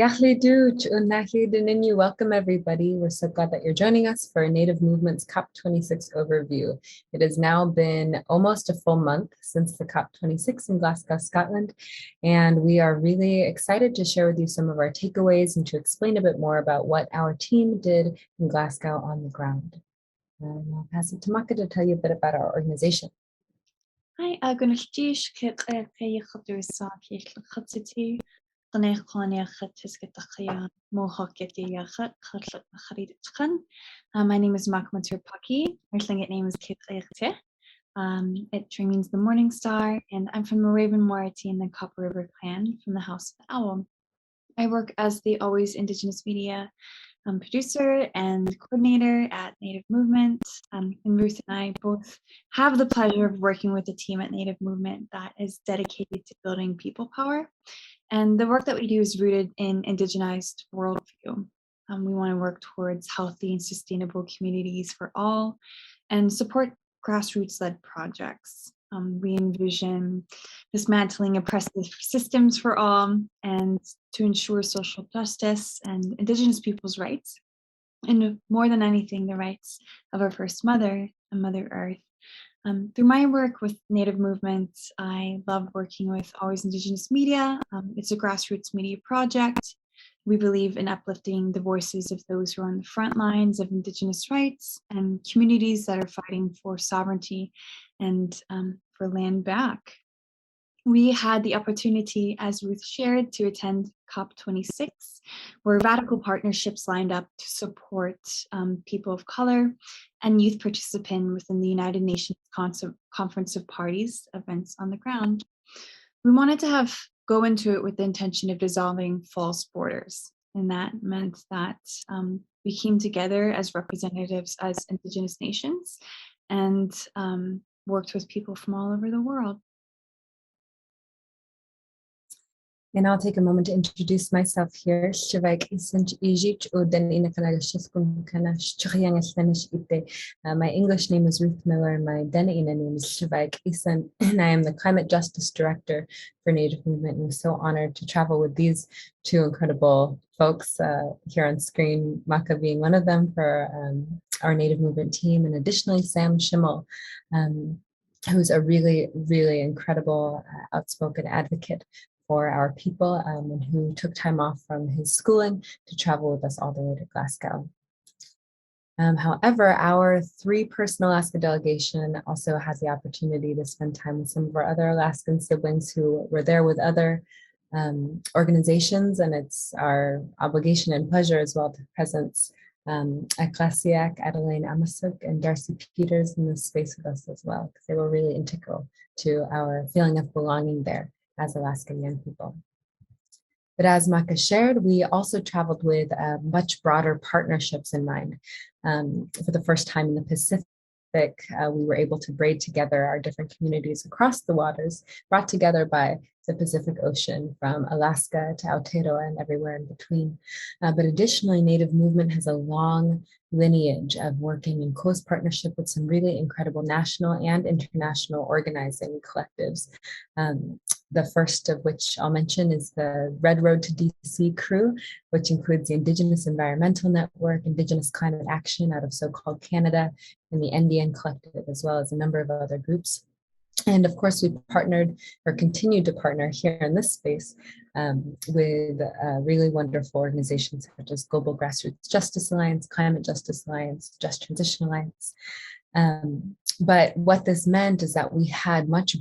Welcome, everybody. We're so glad that you're joining us for Native Movements COP26 overview. It has now been almost a full month since the COP26 in Glasgow, Scotland, and we are really excited to share with you some of our takeaways and to explain a bit more about what our team did in Glasgow on the ground. And I'll pass it to Maka to tell you a bit about our organization. Hi, Guniltish, Kay Khadusa, Khatsiti, Rene Khania Khatiskataya, Mohawketi Yakhat, Kharid. My name is Maka Monture. Our Tlingit name is Kit. It means the morning star, and I'm from the Raven Moiety in the Copper River clan from the House of the Owl. I work as the Always Indigenous Media producer and coordinator at Native Movement. And Ruth and I both have the pleasure of working with a team at Native Movement that is dedicated to building people power. And the work that we do is rooted in indigenized worldview. We want to work towards healthy and sustainable communities for all and support grassroots-led projects. We envision dismantling oppressive systems for all and to ensure social justice and Indigenous people's rights, and more than anything, the rights of our first mother, Mother Earth. Through my work with Native movements, I love working with Always Indigenous Media. It's a grassroots media project. We believe in uplifting the voices of those who are on the front lines of Indigenous rights and communities that are fighting for sovereignty and for land back. We had the opportunity, as Ruth shared, to attend COP26, where radical partnerships lined up to support people of color and youth participants within the United Nations Conference of Parties events on the ground. We wanted to go into it with the intention of dissolving false borders. And that meant that we came together as representatives as Indigenous nations and worked with people from all over the world. And I'll take a moment to introduce myself here. My English name is Ruth Miller, and my Dene'ina name is Shivak Isan, and I am the Climate Justice Director for Native Movement. I'm so honored to travel with these two incredible folks here on screen, Maka being one of them for our Native Movement team, and additionally Sam Schimmel, who's a really, really incredible outspoken advocate for our people and who took time off from his schooling to travel with us all the way to Glasgow. However, our three-person Alaska delegation also had the opportunity to spend time with some of our other Alaskan siblings who were there with other organizations, and it's our obligation and pleasure as well to presence Aklasiak, Adeline Amasuk, and Darcy Peters in this space with us as well, because they were really integral to our feeling of belonging there as Alaskan young people. But as Maka shared, we also traveled with much broader partnerships in mind. For the first time in the Pacific, we were able to braid together our different communities across the waters, brought together by the Pacific Ocean from Alaska to Aotearoa and everywhere in between. But additionally, Native Movement has a long lineage of working in close partnership with some really incredible national and international organizing collectives. The first of which I'll mention is the Red Road to DC crew, which includes the Indigenous Environmental Network, Indigenous Climate Action out of so-called Canada, and the NDN Collective, as well as a number of other groups. And of course, we partnered or continued to partner here in this space with really wonderful organizations such as Global Grassroots Justice Alliance, Climate Justice Alliance, Just Transition Alliance. But what this meant is that we had a much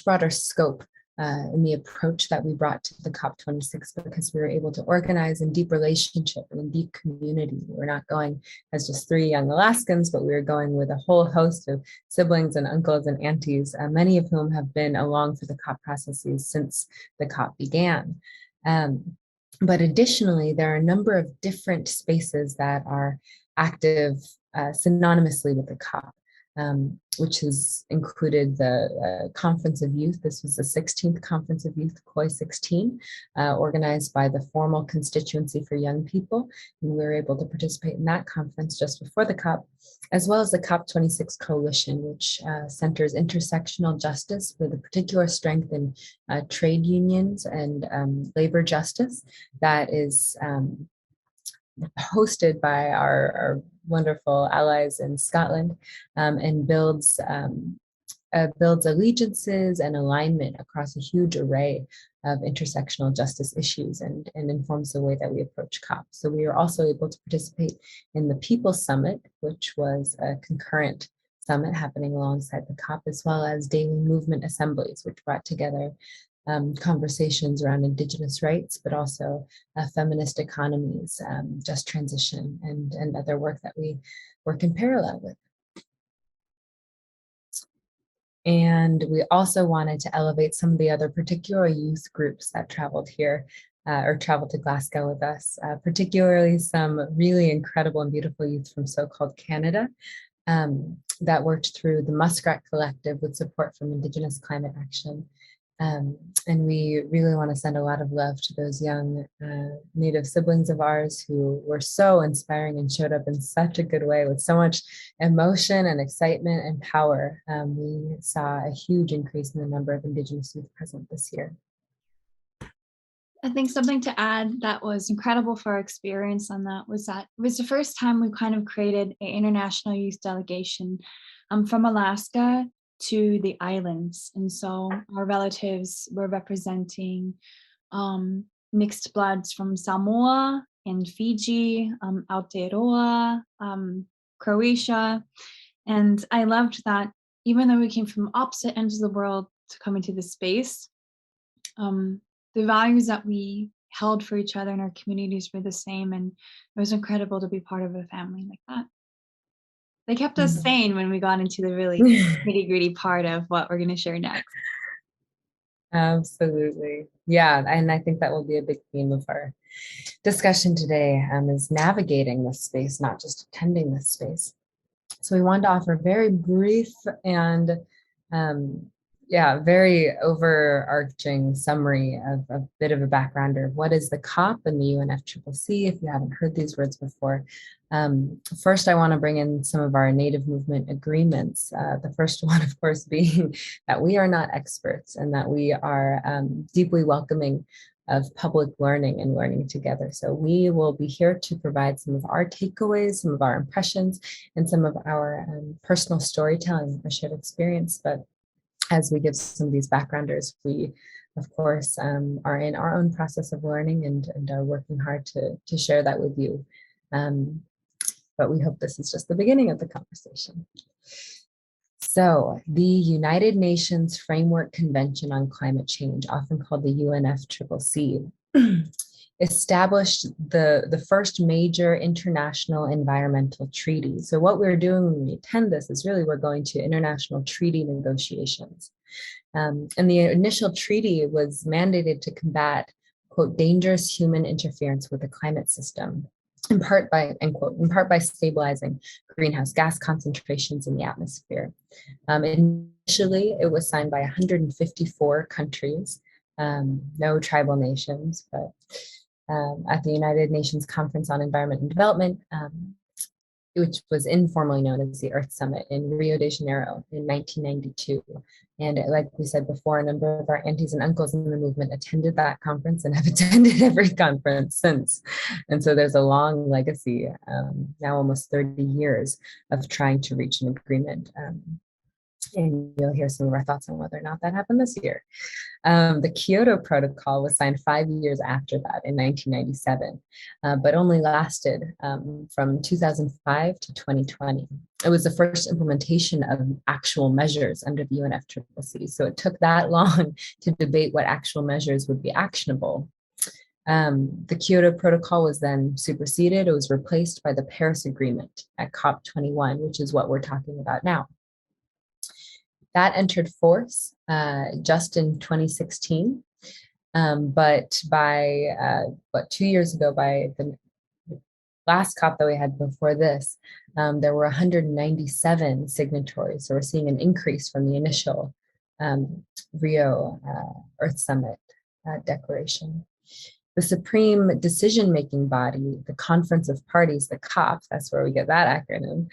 broader scope in the approach that we brought to the COP26, because we were able to organize in deep relationship and in deep community. We're not going as just three young Alaskans, but we were going with a whole host of siblings and uncles and aunties, many of whom have been along for the COP processes since the COP began. But additionally, there are a number of different spaces that are active synonymously with the COP. which has included the Conference of Youth. This was the 16th Conference of Youth, COI 16, organized by the Formal Constituency for Young People. And we were able to participate in that conference just before the COP, as well as the COP26 Coalition, which centers intersectional justice with a particular strength in trade unions and labor justice that is hosted by our wonderful allies in Scotland, and builds allegiances and alignment across a huge array of intersectional justice issues and informs the way that we approach COP. So we were also able to participate in the People's Summit, which was a concurrent summit happening alongside the COP, as well as daily movement assemblies, which brought together conversations around Indigenous rights, but also feminist economies, just transition, and other work that we work in parallel with. And we also wanted to elevate some of the other particular youth groups that traveled here or traveled to Glasgow with us, particularly some really incredible and beautiful youth from so-called Canada that worked through the Muskrat Collective with support from Indigenous Climate Action. And we really want to send a lot of love to those young Native siblings of ours who were so inspiring and showed up in such a good way with so much emotion and excitement and power. We saw a huge increase in the number of Indigenous youth present this year. I think something to add that was incredible for our experience on that was it was the first time we kind of created an international youth delegation from Alaska to the islands. And so our relatives were representing mixed bloods from Samoa and Fiji, Aotearoa, Croatia. And I loved that even though we came from opposite ends of the world to come into this space, the values that we held for each other in our communities were the same. And it was incredible to be part of a family like that. They kept us sane when we got into the really nitty-gritty part of what we're going to share next. Absolutely. Yeah, and I think that will be a big theme of our discussion today, is navigating this space, not just attending this space. So we wanted to offer a very brief and very overarching summary of a bit of a backgrounder of what is the COP and the UNFCCC, if you haven't heard these words before. First, I want to bring in some of our Native movement agreements. The first one, of course, being that we are not experts and that we are deeply welcoming of public learning and learning together. So we will be here to provide some of our takeaways, some of our impressions, and some of our personal storytelling, our shared experience. But as we give some of these backgrounders, we, of course, are in our own process of learning and are working hard to share that with you. But we hope this is just the beginning of the conversation. So the United Nations Framework Convention on Climate Change, often called the UNFCCC, established the first major international environmental treaty. So what we're doing when we attend this is really we're going to international treaty negotiations. And the initial treaty was mandated to combat, quote, dangerous human interference with the climate system, in part by, end quote, in part by stabilizing greenhouse gas concentrations in the atmosphere. Initially, it was signed by 154 countries, no tribal nations, but at the United Nations Conference on Environment and Development, which was informally known as the Earth Summit in Rio de Janeiro in 1992. And like we said before, a number of our aunties and uncles in the movement attended that conference and have attended every conference since. And so there's a long legacy, now almost 30 years, of trying to reach an agreement. And you'll hear some of our thoughts on whether or not that happened this year. The Kyoto Protocol was signed 5 years after that in 1997, but only lasted from 2005 to 2020. It was the first implementation of actual measures under the UNFCCC. So it took that long to debate what actual measures would be actionable. The Kyoto Protocol was then superseded. It was replaced by the Paris Agreement at COP21, which is what we're talking about now. That entered force just in 2016, but by 2 years ago, by last COP that we had before this, there were 197 signatories. So we're seeing an increase from the initial Rio Earth Summit declaration. The supreme decision-making body, the Conference of Parties, the COP, that's where we get that acronym,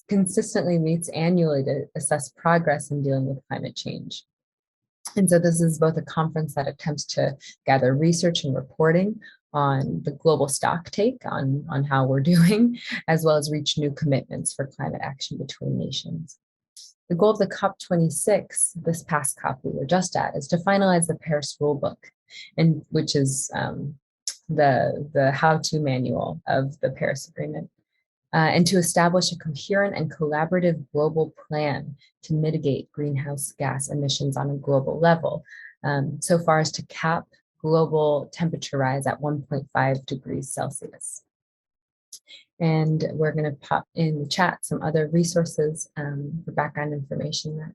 consistently meets annually to assess progress in dealing with climate change. And so this is both a conference that attempts to gather research and reporting on the global stock take on how we're doing, as well as reach new commitments for climate action between nations. The goal of the COP26, this past COP we were just at, is to finalize the Paris Rulebook, and which is the how-to manual of the Paris Agreement, and to establish a coherent and collaborative global plan to mitigate greenhouse gas emissions on a global level, so far as to cap global temperature rise at 1.5 degrees Celsius. And we're going to pop in the chat some other resources for background information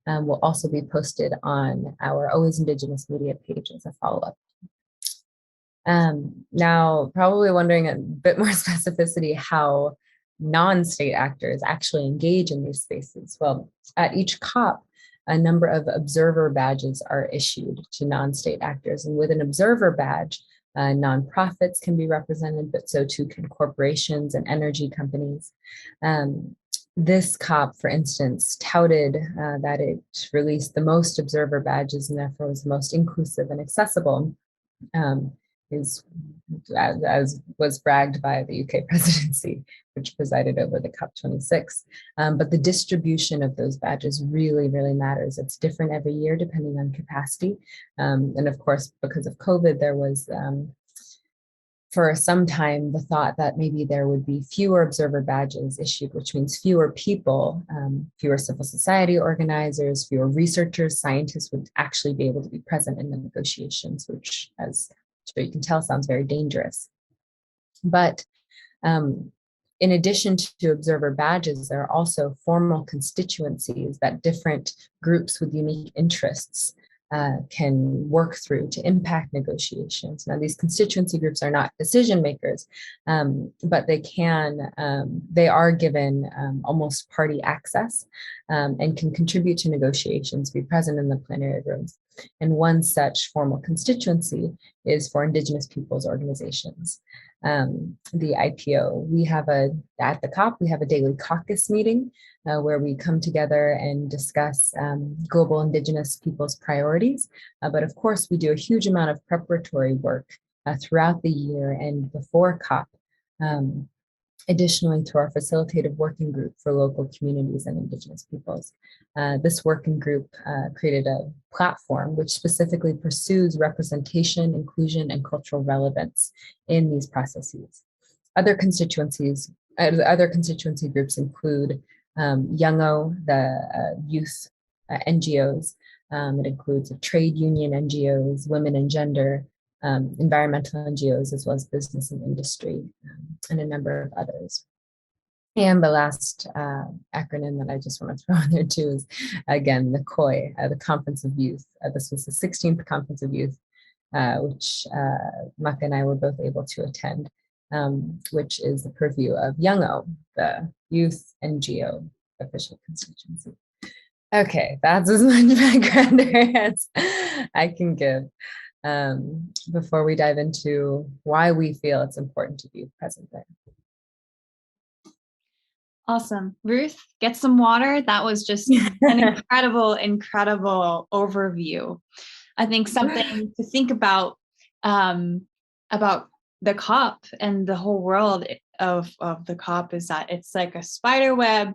that will also be posted on our Always Indigenous media page as a follow-up. Now, probably wondering a bit more specificity how non-state actors actually engage in these spaces. Well, at each COP, a number of observer badges are issued to non-state actors. And with an observer badge, nonprofits can be represented, but so too can corporations and energy companies. This COP, for instance, touted that it released the most observer badges and therefore was the most inclusive and accessible, as was bragged by the UK presidency, which presided over the COP26. But the distribution of those badges really, really matters. It's different every year depending on capacity. And of course, because of COVID, there was, for some time, the thought that maybe there would be fewer observer badges issued, which means fewer people, fewer civil society organizers, fewer researchers, scientists would actually be able to be present in the negotiations, which, as you can tell, sounds very dangerous. But in addition to observer badges, there are also formal constituencies that different groups with unique interests can work through to impact negotiations. Now, these constituency groups are not decision makers, but they are given almost party access and can contribute to negotiations, be present in the plenary rooms. And one such formal constituency is for Indigenous peoples organizations. The IPO, at the COP, we have a daily caucus meeting where we come together and discuss global Indigenous peoples priorities. But of course, we do a huge amount of preparatory work throughout the year and before COP. Additionally, through our facilitative working group for local communities and Indigenous peoples. This working group created a platform which specifically pursues representation, inclusion, and cultural relevance in these processes. Other constituency groups include Youngo, the youth NGOs. It includes trade union NGOs, women and gender, environmental NGOs, as well as business and industry, and a number of others. And the last acronym that I just want to throw in there too is, again, the COI, the Conference of Youth. This was the 16th Conference of Youth, which Maka and I were both able to attend, which is the purview of Youngo, the youth NGO official constituency. Okay, that's as much background as I can give. Before we dive into why we feel it's important to be present there. Awesome. Ruth, get some water. That was just an incredible overview. I think something to think about the COP and the whole world of the COP is that it's like a spider web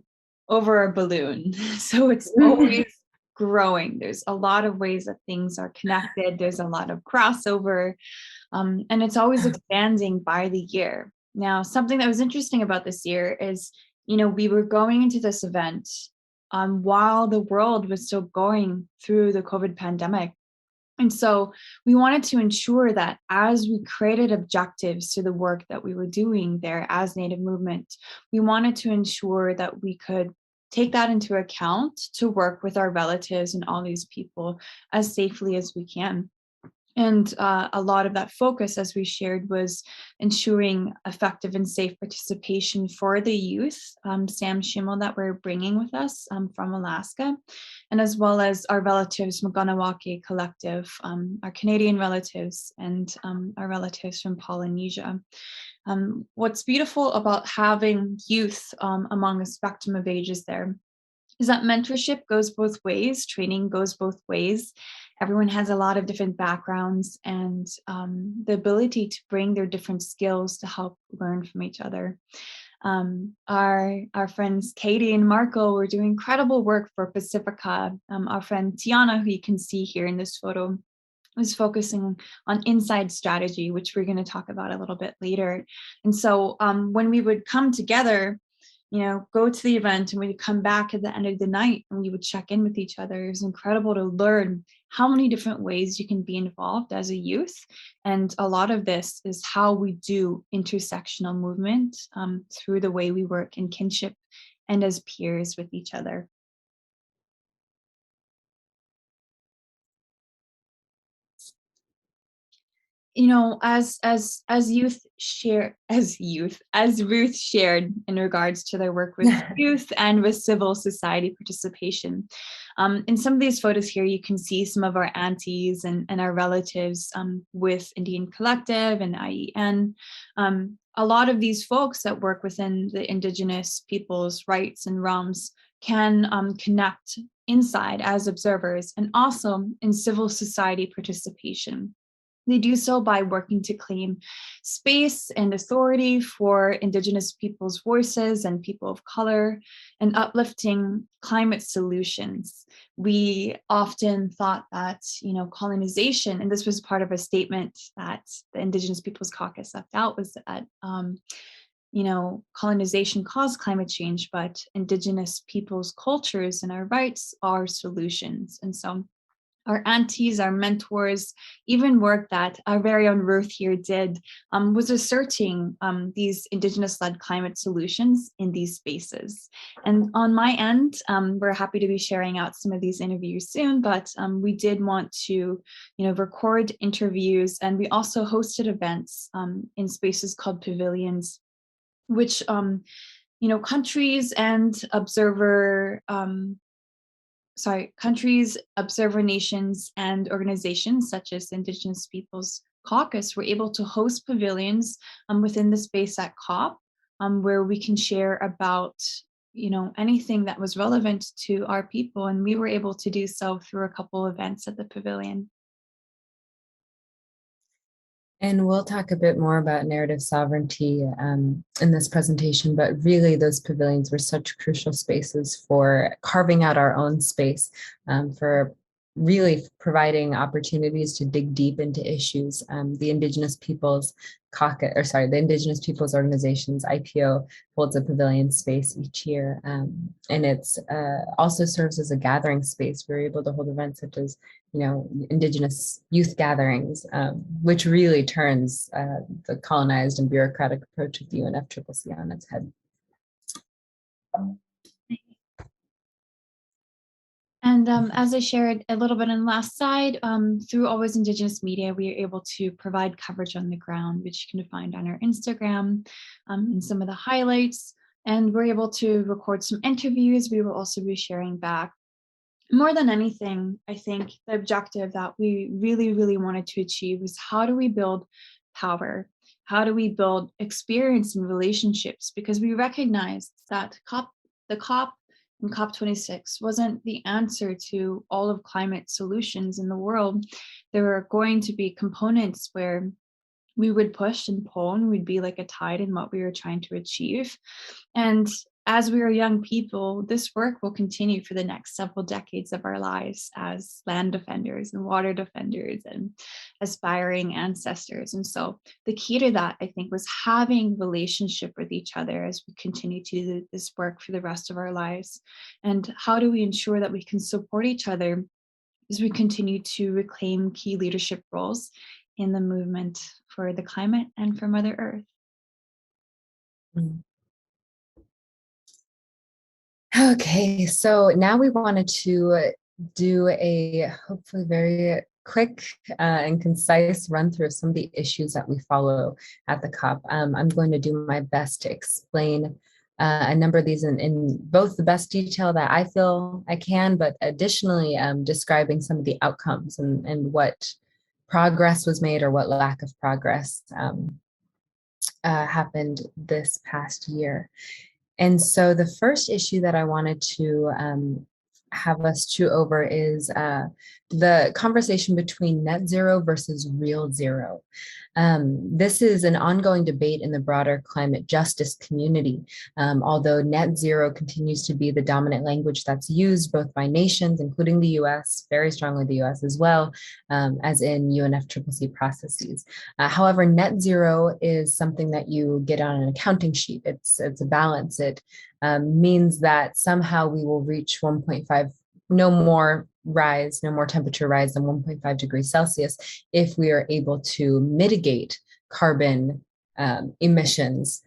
over a balloon. So it's always growing. There's a lot of ways that things are connected. There's a lot of crossover, and it's always expanding by the year. Now, something that was interesting about this year is, we were going into this event while the world was still going through the COVID pandemic. And so we wanted to ensure that as we created objectives to the work that we were doing there as Native Movement, we wanted to ensure that we could take that into account to work with our relatives and all these people as safely as we can. And a lot of that focus, as we shared, was ensuring effective and safe participation for the youth, Sam Schimmel, that we're bringing with us from Alaska, and as well as our relatives, Maganawake Collective, our Canadian relatives, and our relatives from Polynesia. What's beautiful about having youth among a spectrum of ages there is that mentorship goes both ways, training goes both ways. Everyone has a lot of different backgrounds and the ability to bring their different skills to help learn from each other. Our friends Katie and Marco were doing incredible work for Pacifica. Our friend Tiana, who you can see here in this photo, was focusing on inside strategy, which we're going to talk about a little bit later. And so when we would come together, go to the event and we'd come back at the end of the night and we would check in with each other. It was incredible to learn how many different ways you can be involved as a youth. And a lot of this is how we do intersectional movement through the way we work in kinship and as peers with each other. As Ruth shared in regards to their work with youth and with civil society participation. In some of these photos here, you can see some of our aunties and our relatives with Indian Collective and IEN. A lot of these folks that work within the Indigenous people's rights and realms can connect inside as observers and also in civil society participation. They do so by working to claim space and authority for Indigenous people's voices and people of color and uplifting climate solutions. We often thought that, colonization, and this was part of a statement that the Indigenous Peoples Caucus left out, was that, colonization caused climate change, but Indigenous people's cultures and our rights are solutions. And so our aunties, our mentors, even work that our very own Ruth here did, was asserting these Indigenous-led climate solutions in these spaces. And on my end, we're happy to be sharing out some of these interviews soon, but we did want to, record interviews, and we also hosted events in spaces called pavilions, which, countries, observer nations, and organizations such as Indigenous Peoples Caucus were able to host pavilions within the space at COP, where we can share about anything that was relevant to our people, and we were able to do so through a couple events at the pavilion. And we'll talk a bit more about narrative sovereignty in this presentation, but really those pavilions were such crucial spaces for carving out our own space, for really providing opportunities to dig deep into issues. The Indigenous Peoples Caucus, the Indigenous Peoples Organizations, IPO, holds a pavilion space each year. And it's also serves as a gathering space. We're able to hold events such as Indigenous youth gatherings, which really turns the colonized and bureaucratic approach of the UNFCCC on its head. And as I shared a little bit in the last slide, through Always Indigenous Media, we are able to provide coverage on the ground, which you can find on our Instagram in some of the highlights. And we're able to record some interviews. We will also be sharing back. More than anything, I think the objective that we really, really wanted to achieve was how do we build power? How do we build experience and relationships? Because we recognized that the COP and COP26 wasn't the answer to all of climate solutions in the world. There were going to be components where we would push and pull, and we'd be like a tide in what we were trying to achieve. And as we are young people, this work will continue for the next several decades of our lives as land defenders and water defenders and aspiring ancestors. And so the key to that, I think, was having relationship with each other as we continue to do this work for the rest of our lives. And how do we ensure that we can support each other as we continue to reclaim key leadership roles in the movement for the climate and for Mother Earth? Okay, so now we wanted to do a hopefully very quick and concise run through of some of the issues that we follow at the COP. I'm going to do my best to explain a number of these in both the best detail that I feel I can, but additionally describing some of the outcomes and what progress was made or what lack of progress happened this past year. And so the first issue that I wanted to have us chew over is the conversation between net zero versus real zero. This is an ongoing debate in the broader climate justice community, although net zero continues to be the dominant language that's used both by nations, including the US, very strongly the US as well, as in UNFCCC processes. However, net zero is something that you get on an accounting sheet. It's a balance. It means that somehow we will reach 1.5, no more temperature rise than 1.5 degrees Celsius if we are able to mitigate carbon emissions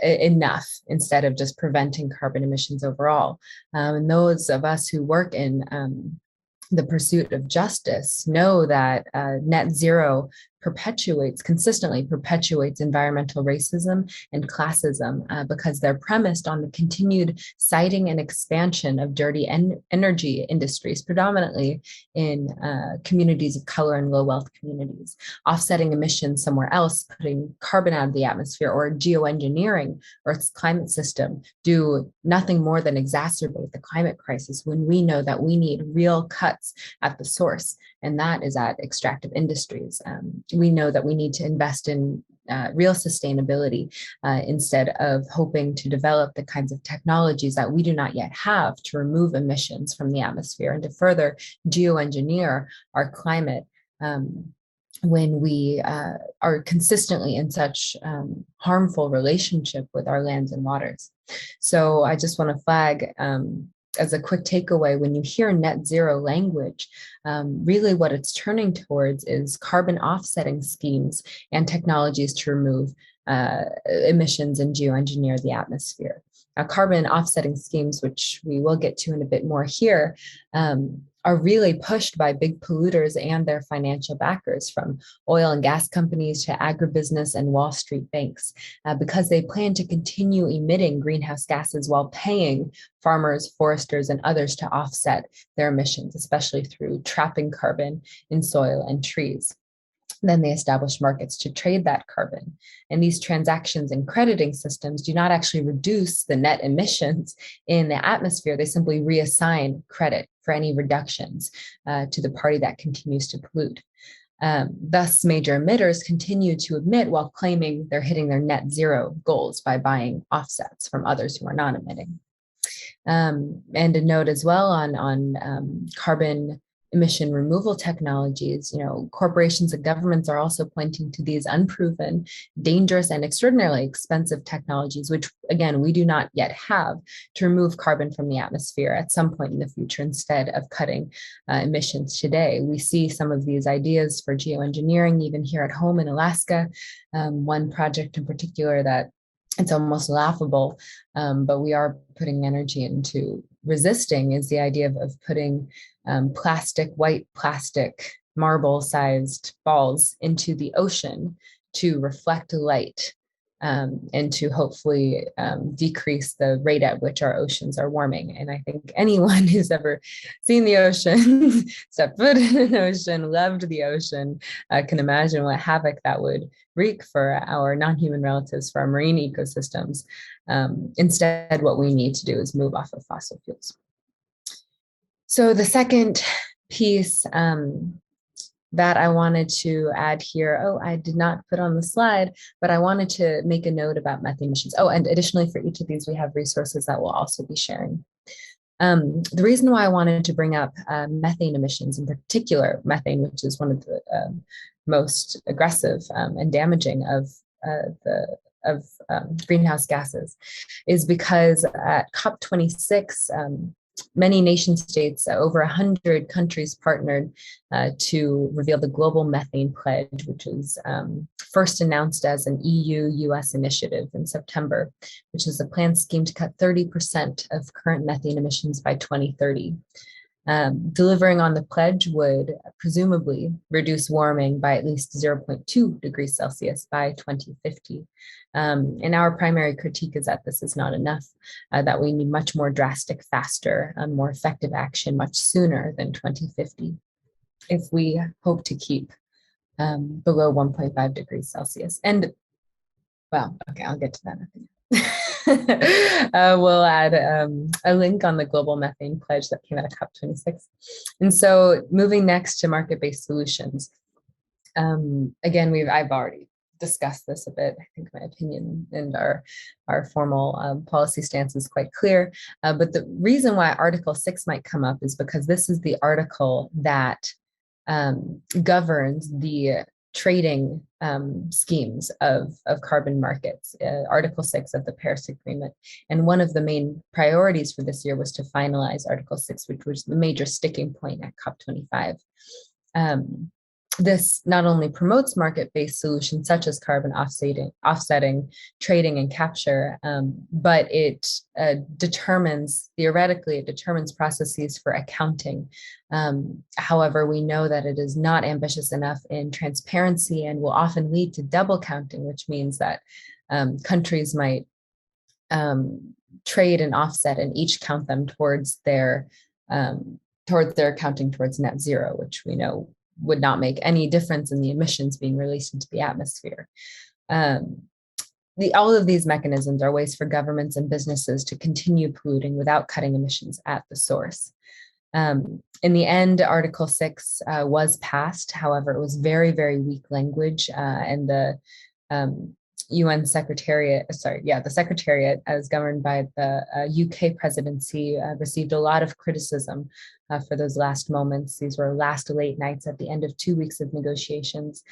enough instead of just preventing carbon emissions overall. And those of us who work in the pursuit of justice know that net zero consistently perpetuates environmental racism and classism because they're premised on the continued siting and expansion of dirty energy industries, predominantly in communities of color and low wealth communities, offsetting emissions somewhere else, putting carbon out of the atmosphere, or geoengineering Earth's climate system do nothing more than exacerbate the climate crisis when we know that we need real cuts at the source, and that is at extractive industries. We know that we need to invest in real sustainability instead of hoping to develop the kinds of technologies that we do not yet have to remove emissions from the atmosphere and to further geoengineer our climate when we are consistently in such harmful relationship with our lands and waters. So I just want to flag as a quick takeaway, when you hear net zero language, really what it's turning towards is carbon offsetting schemes and technologies to remove emissions and geoengineer the atmosphere. Carbon offsetting schemes, which we will get to in a bit more here, are really pushed by big polluters and their financial backers, from oil and gas companies to agribusiness and Wall Street banks, because they plan to continue emitting greenhouse gases while paying farmers, foresters, and others to offset their emissions, especially through trapping carbon in soil and trees. Then they establish markets to trade that carbon. And these transactions and crediting systems do not actually reduce the net emissions in the atmosphere. They simply reassign credit for any reductions to the party that continues to pollute. Thus, major emitters continue to emit while claiming they're hitting their net zero goals by buying offsets from others who are not emitting. And a note as well on carbon emission removal technologies, corporations and governments are also pointing to these unproven, dangerous, and extraordinarily expensive technologies, which, again, we do not yet have to remove carbon from the atmosphere at some point in the future instead of cutting emissions today. We see some of these ideas for geoengineering even here at home in Alaska. One project in particular that it's almost laughable, but we are putting energy into resisting is the idea of putting white plastic marble-sized balls into the ocean to reflect light and to hopefully decrease the rate at which our oceans are warming. And I think anyone who's ever seen the ocean, stepped foot in an ocean, loved the ocean, can imagine what havoc that would wreak for our non-human relatives, for our marine ecosystems. Instead, what we need to do is move off of fossil fuels. So the second piece that I wanted to add here, I did not put on the slide, but I wanted to make a note about methane emissions. And additionally, for each of these, we have resources that we'll also be sharing. The reason why I wanted to bring up methane emissions, in particular methane, which is one of the most aggressive and damaging of greenhouse gases, is because at COP26, many nation states, over 100 countries partnered to reveal the Global Methane Pledge, which was first announced as an EU-US initiative in September, which is a planned scheme to cut 30% of current methane emissions by 2030. Delivering on the pledge would presumably reduce warming by at least 0.2 degrees Celsius by 2050. And our primary critique is that this is not enough, that we need much more drastic, faster, more effective action much sooner than 2050 if we hope to keep below 1.5 degrees Celsius. And well, okay, I'll get to that. We'll add a link on the Global Methane Pledge that came out of COP26. And so moving next to market-based solutions. Again, I've already discussed this a bit. I think my opinion and our formal policy stance is quite clear. But the reason why Article 6 might come up is because this is the article that governs the trading schemes of carbon markets, Article 6 of the Paris Agreement. And one of the main priorities for this year was to finalize Article 6, which was the major sticking point at COP25. This not only promotes market-based solutions such as carbon offsetting, trading and capture, but it theoretically, it determines processes for accounting. However, we know that it is not ambitious enough in transparency and will often lead to double counting, which means that countries might trade and offset and each count them towards their accounting towards net zero, which we know would not make any difference in the emissions being released into the atmosphere. All of these mechanisms are ways for governments and businesses to continue polluting without cutting emissions at the source. In the end, Article 6 was passed. However, it was very, very weak language, and the UN Secretariat, the Secretariat, as governed by the UK presidency, received a lot of criticism for those last moments. These were last late nights at the end of 2 weeks of negotiations.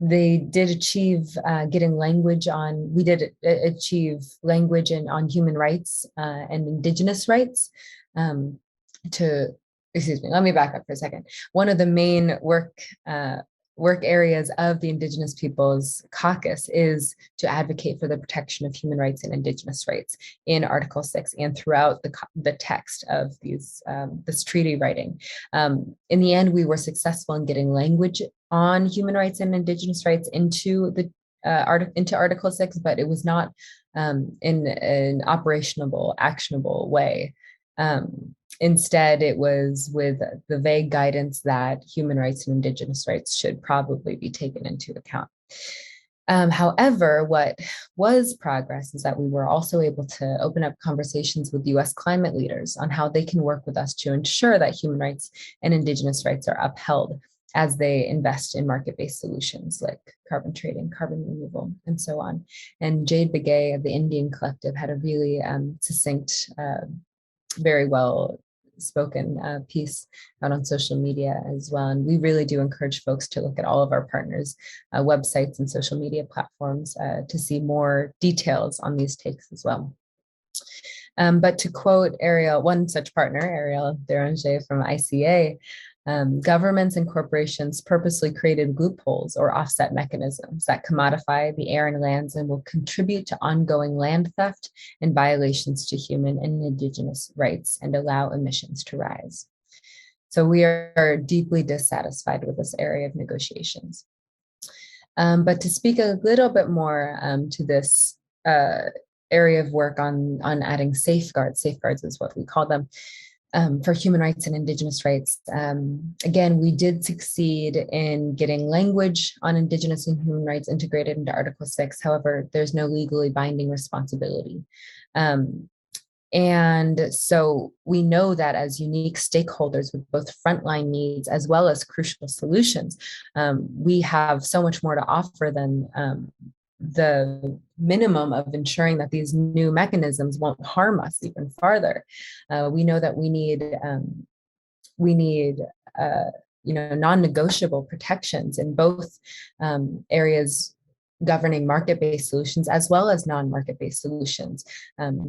They did achieve getting language on, we did achieve language on human rights and Indigenous rights excuse me, let me back up for a second. One of the main work areas of the Indigenous Peoples Caucus is to advocate for the protection of human rights and Indigenous rights in Article 6 and throughout the text of this treaty writing. In the end, we were successful in getting language on human rights and Indigenous rights into Article 6, but it was not in an operational, actionable way. Instead, it was with the vague guidance that human rights and Indigenous rights should probably be taken into account. However, what was progress is that we were also able to open up conversations with US climate leaders on how they can work with us to ensure that human rights and Indigenous rights are upheld as they invest in market-based solutions like carbon trading, carbon removal, and so on. And Jade Begay of the Indian Collective had a really succinct, very well spoken piece out on social media as well. And we really do encourage folks to look at all of our partners' websites and social media platforms to see more details on these takes as well. But to quote Ariel, one such partner, Ariel Deranger from ICA, governments and corporations purposely created loopholes or offset mechanisms that commodify the air and lands and will contribute to ongoing land theft and violations to human and Indigenous rights and allow emissions to rise. So we are deeply dissatisfied with this area of negotiations. But to speak a little bit more to this area of work on adding safeguards is what we call them, for human rights and Indigenous rights. Again, we did succeed in getting language on Indigenous and human rights integrated into Article 6. However, there's no legally binding responsibility. And so we know that as unique stakeholders with both frontline needs as well as crucial solutions, we have so much more to offer than the minimum of ensuring that these new mechanisms won't harm us even farther. We know that we need non-negotiable protections in both areas governing market-based solutions as well as non-market-based solutions,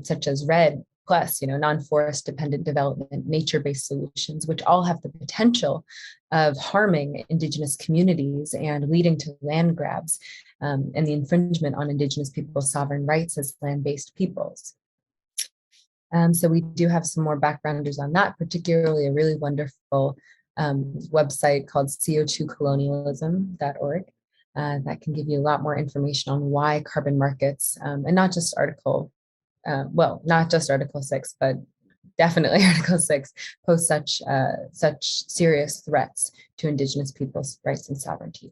such as REDD+, non-forest dependent development, nature-based solutions, which all have the potential of harming Indigenous communities and leading to land grabs and the infringement on Indigenous people's sovereign rights as land-based peoples. So we do have some more backgrounders on that, particularly a really wonderful website called co2colonialism.org that can give you a lot more information on why carbon markets, and not just not just Article 6, but definitely Article 6, pose such serious threats to Indigenous peoples' rights and sovereignty.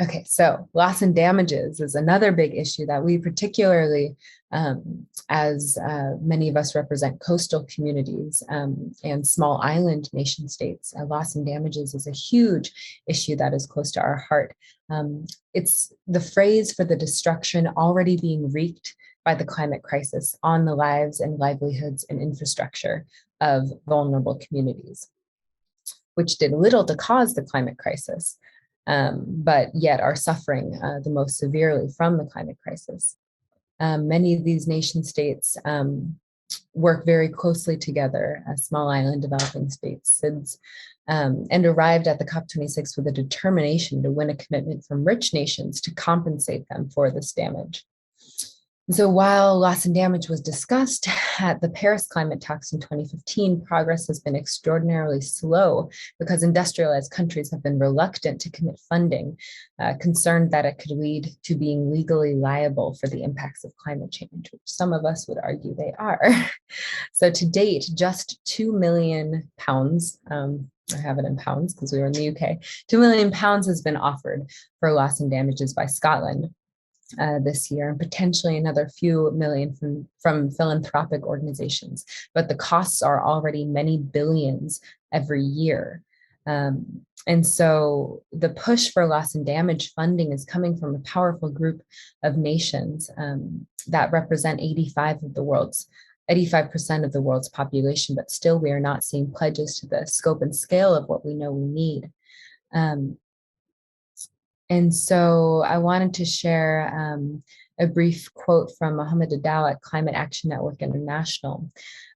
Okay, so loss and damages is another big issue that we particularly, as many of us represent coastal communities and small island nation states, loss and damages is a huge issue that is close to our heart. It's the phrase for the destruction already being wreaked by the climate crisis on the lives and livelihoods and infrastructure of vulnerable communities, which did little to cause the climate crisis. But yet are suffering the most severely from the climate crisis. Many of these nation states work very closely together as small island developing states, SIDS, and arrived at the COP26 with a determination to win a commitment from rich nations to compensate them for this damage. So while loss and damage was discussed at the Paris climate talks in 2015, progress has been extraordinarily slow because industrialized countries have been reluctant to commit funding, concerned that it could lead to being legally liable for the impacts of climate change, which some of us would argue they are. So to date, just £2 million, I have it in pounds because we were in the UK, £2 million has been offered for loss and damages by Scotland this year, and potentially another few million from philanthropic organizations. But the costs are already many billions every year. And so the push for loss and damage funding is coming from a powerful group of nations that represent 85% of the world's population, but still we are not seeing pledges to the scope and scale of what we know we need. And so I wanted to share a brief quote from Mohammed Adal at Climate Action Network International.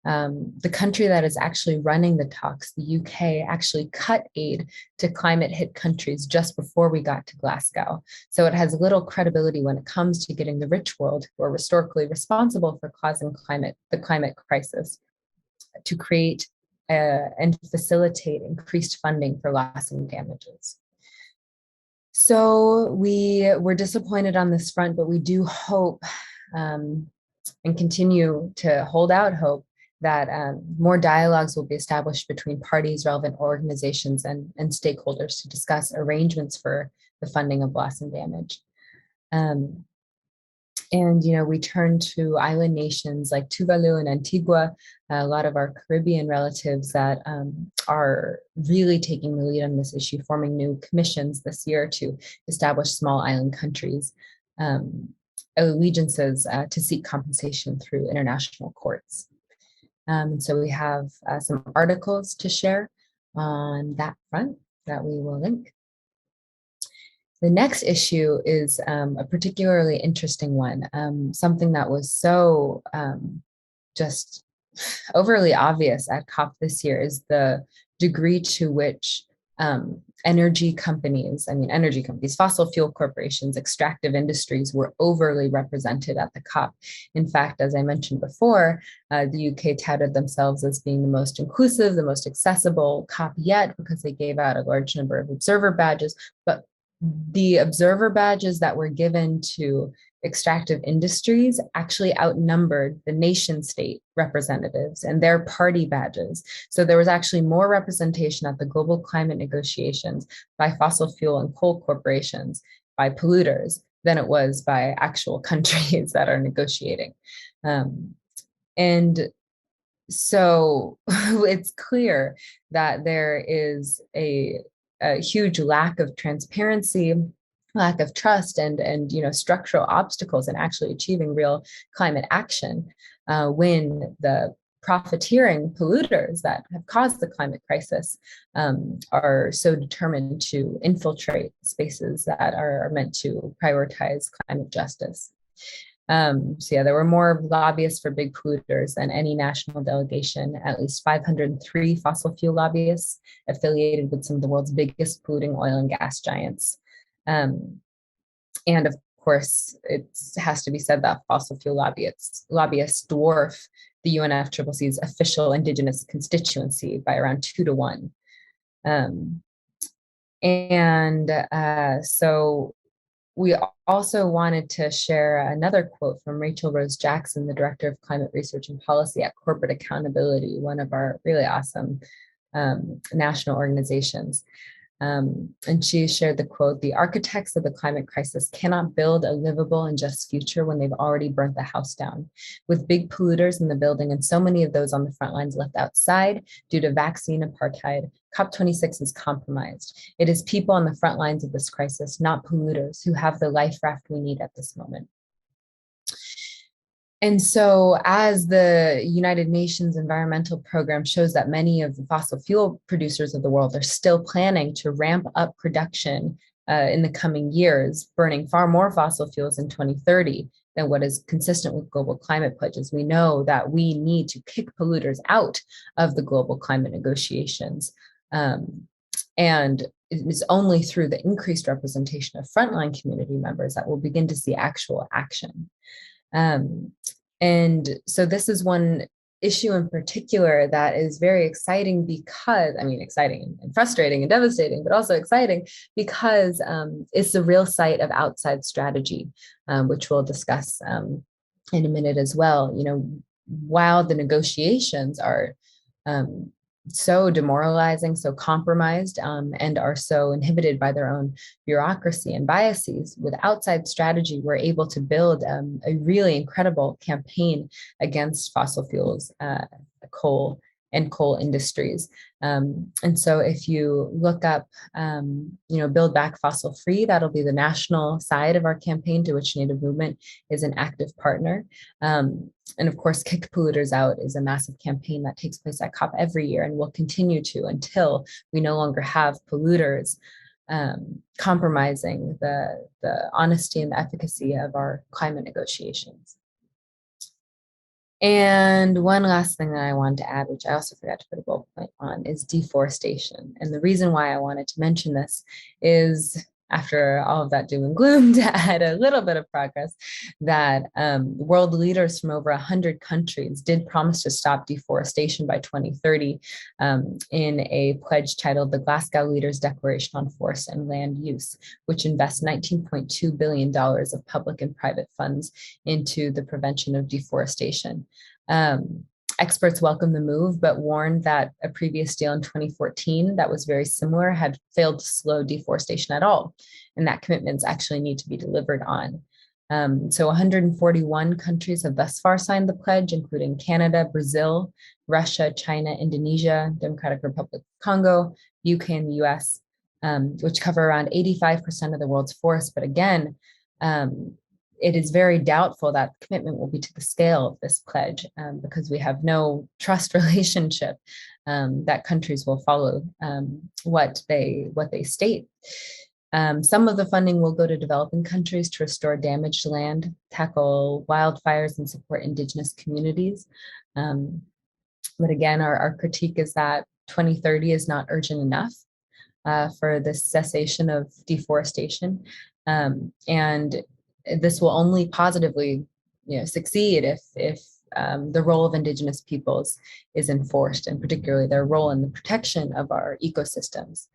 The country that is actually running the talks, the UK, actually cut aid to climate hit countries just before we got to Glasgow. So it has little credibility when it comes to getting the rich world, who are historically responsible for causing the climate crisis, to create and facilitate increased funding for loss and damages. So we were disappointed on this front, but we do hope and continue to hold out hope that more dialogues will be established between parties, relevant organizations, and stakeholders to discuss arrangements for the funding of loss and damage. And, we turn to island nations like Tuvalu and Antigua, a lot of our Caribbean relatives that are really taking the lead on this issue, forming new commissions this year to establish small island countries' allegiances to seek compensation through international courts. And so we have some articles to share on that front that we will link. The next issue is a particularly interesting one, something that was so just overly obvious at COP this year is the degree to which energy companies, fossil fuel corporations, extractive industries were overly represented at the COP. In fact, as I mentioned before, the UK touted themselves as being the most inclusive, the most accessible COP yet, because they gave out a large number of observer badges, but the observer badges that were given to extractive industries actually outnumbered the nation state representatives and their party badges. So there was actually more representation at the global climate negotiations by fossil fuel and coal corporations, by polluters, than it was by actual countries that are negotiating. And so it's clear that there is a huge lack of transparency, lack of trust, and structural obstacles in actually achieving real climate action when the profiteering polluters that have caused the climate crisis are so determined to infiltrate spaces that are meant to prioritize climate justice. There were more lobbyists for big polluters than any national delegation, at least 503 fossil fuel lobbyists affiliated with some of the world's biggest polluting oil and gas giants. And of course, it has to be said that fossil fuel lobbyists dwarf the UNFCCC's official Indigenous constituency by around 2 to 1. So we also wanted to share another quote from Rachel Rose Jackson, the Director of Climate Research and Policy at Corporate Accountability, one of our really awesome national organizations. And she shared the quote, "The architects of the climate crisis cannot build a livable and just future when they've already burnt the house down. With big polluters in the building and so many of those on the front lines left outside due to vaccine apartheid, COP26 is compromised. It is people on the front lines of this crisis, not polluters, who have the life raft we need at this moment." And so as the United Nations Environmental Program shows that many of the fossil fuel producers of the world are still planning to ramp up production in the coming years, burning far more fossil fuels in 2030 than what is consistent with global climate pledges, we know that we need to kick polluters out of the global climate negotiations. And it is only through the increased representation of frontline community members that we'll begin to see actual action. And so this is one issue in particular that is very exciting because, exciting and frustrating and devastating, but also exciting because it's the real site of outside strategy, which we'll discuss in a minute as well. While the negotiations are so demoralizing, so compromised, and are so inhibited by their own bureaucracy and biases, with outside strategy, we're able to build a really incredible campaign against fossil fuels, coal industries. And so if you look up, Build Back Fossil Free, that'll be the national side of our campaign, to which Native Movement is an active partner. And of course, Kick Polluters Out is a massive campaign that takes place at COP every year and will continue to until we no longer have polluters compromising the honesty and the efficacy of our climate negotiations. And one last thing that I wanted to add, which I also forgot to put a bullet point on, is deforestation. And the reason why I wanted to mention this is, after all of that doom and gloom, to add a little bit of progress, that world leaders from over 100 countries did promise to stop deforestation by 2030 in a pledge titled the Glasgow Leaders Declaration on Forest and Land Use, which invests $19.2 billion of public and private funds into the prevention of deforestation. Experts welcomed the move, but warned that a previous deal in 2014 that was very similar had failed to slow deforestation at all, and that commitments actually need to be delivered on. So 141 countries have thus far signed the pledge, including Canada, Brazil, Russia, China, Indonesia, Democratic Republic of Congo, UK, and the US, which cover around 85% of the world's forests. But again, it is very doubtful that commitment will be to the scale of this pledge, because we have no trust relationship that countries will follow what they state. Some of the funding will go to developing countries to restore damaged land, tackle wildfires, and support Indigenous communities. But again, our critique is that 2030 is not urgent enough for the cessation of deforestation. And this will only positively succeed if the role of Indigenous peoples is enforced, and particularly their role in the protection of our ecosystems.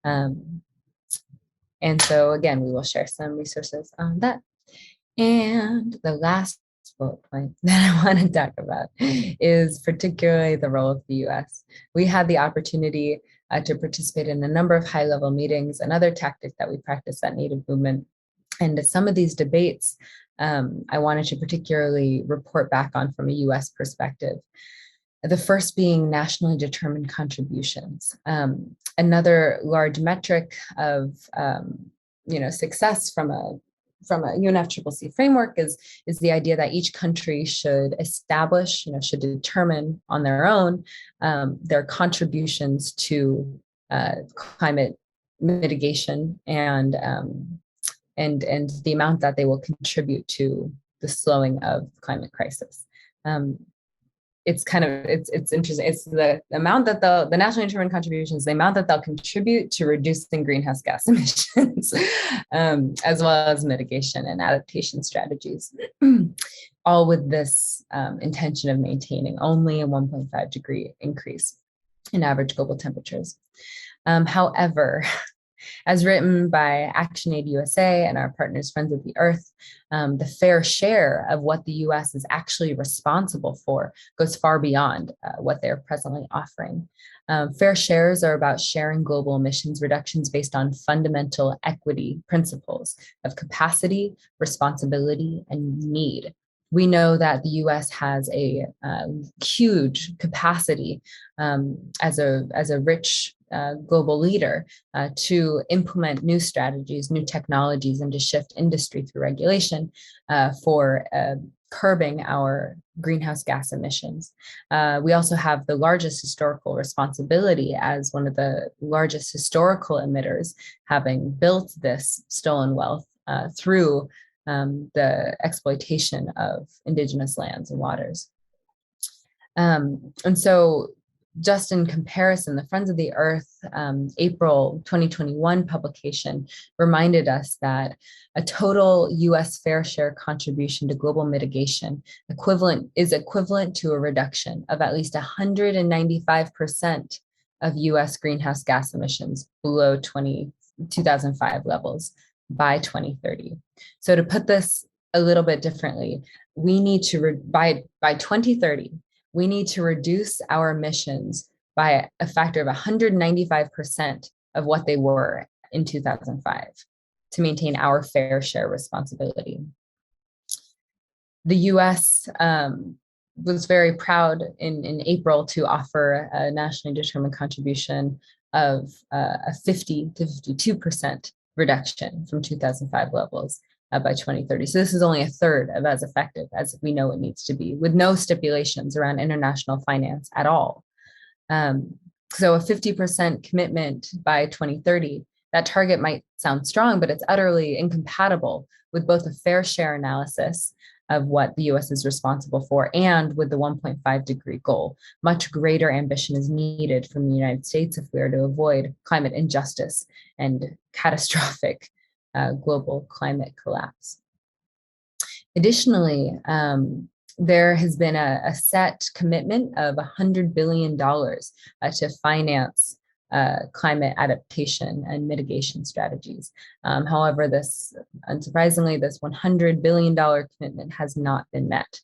And so again, we will share some resources on that. And the last bullet point that I want to talk about is particularly the role of the US. We had the opportunity to participate in a number of high-level meetings and other tactics that we practice at Native Movement. And some of these debates, I wanted to particularly report back on from a US perspective. The first being nationally determined contributions. Another large metric of success from a UNFCCC framework is the idea that each country should establish, should determine on their own their contributions to climate mitigation and the amount that they will contribute to the slowing of the climate crisis. it's interesting. It's the amount that the nationally determined contributions, the amount that they'll contribute to reducing greenhouse gas emissions, as well as mitigation and adaptation strategies, all with this intention of maintaining only a 1.5 degree increase in average global temperatures. However, as written by ActionAid USA and our partners, Friends of the Earth, the fair share of what the US is actually responsible for goes far beyond what they're presently offering. Fair shares are about sharing global emissions reductions based on fundamental equity principles of capacity, responsibility, and need. We know that the US has a huge capacity as a rich global leader to implement new strategies, new technologies, and to shift industry through regulation for curbing our greenhouse gas emissions. We also have the largest historical responsibility as one of the largest historical emitters, having built this stolen wealth through the exploitation of indigenous lands and waters. And so just in comparison, the Friends of the Earth April 2021 publication reminded us that a total US fair share contribution to global mitigation is equivalent to a reduction of at least 195% of US greenhouse gas emissions below 2005 levels by 2030. So to put this a little bit differently, we need to, by 2030, we need to reduce our emissions by a factor of 195% of what they were in 2005 to maintain our fair share responsibility. The US was very proud in April to offer a nationally determined contribution of a 50 to 52% reduction from 2005 levels by 2030. So this is only a third of as effective as we know it needs to be, with no stipulations around international finance at all. So a 50% commitment by 2030, that target might sound strong, but it's utterly incompatible with both a fair share analysis of what the US is responsible for and with the 1.5 degree goal. Much greater ambition is needed from the United States if we are to avoid climate injustice and catastrophic global climate collapse. Additionally, there has been a set commitment of $100 billion to finance climate adaptation and mitigation strategies. However, unsurprisingly, this $100 billion commitment has not been met.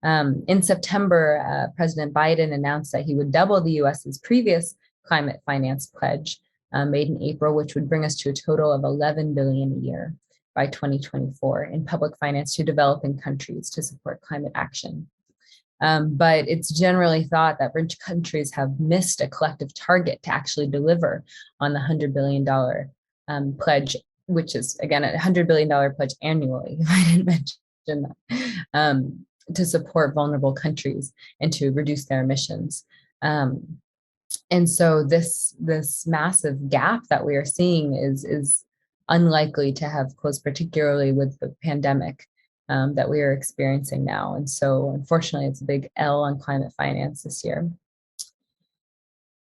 In September, President Biden announced that he would double the US's previous climate finance pledge made in April, which would bring us to a total of $11 billion a year by 2024 in public finance to developing countries to support climate action. But it's generally thought that rich countries have missed a collective target to actually deliver on the $100 billion pledge, which is, again, a $100 billion pledge annually, if I didn't mention that, to support vulnerable countries and to reduce their emissions. And so this massive gap that we are seeing is unlikely to have closed, particularly with the pandemic that we are experiencing now. And so unfortunately, it's a big L on climate finance this year.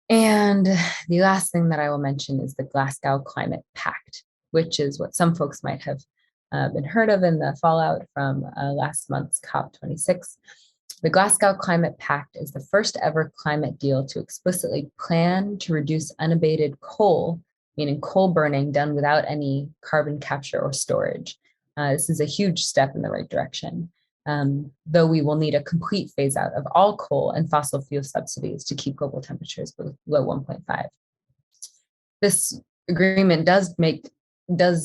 And the last thing that I will mention is the Glasgow Climate Pact, which is what some folks might have been heard of in the fallout from last month's COP26. The Glasgow Climate Pact is the first ever climate deal to explicitly plan to reduce unabated coal, meaning coal burning done without any carbon capture or storage. This is a huge step in the right direction, though we will need a complete phase out of all coal and fossil fuel subsidies to keep global temperatures below 1.5. This agreement does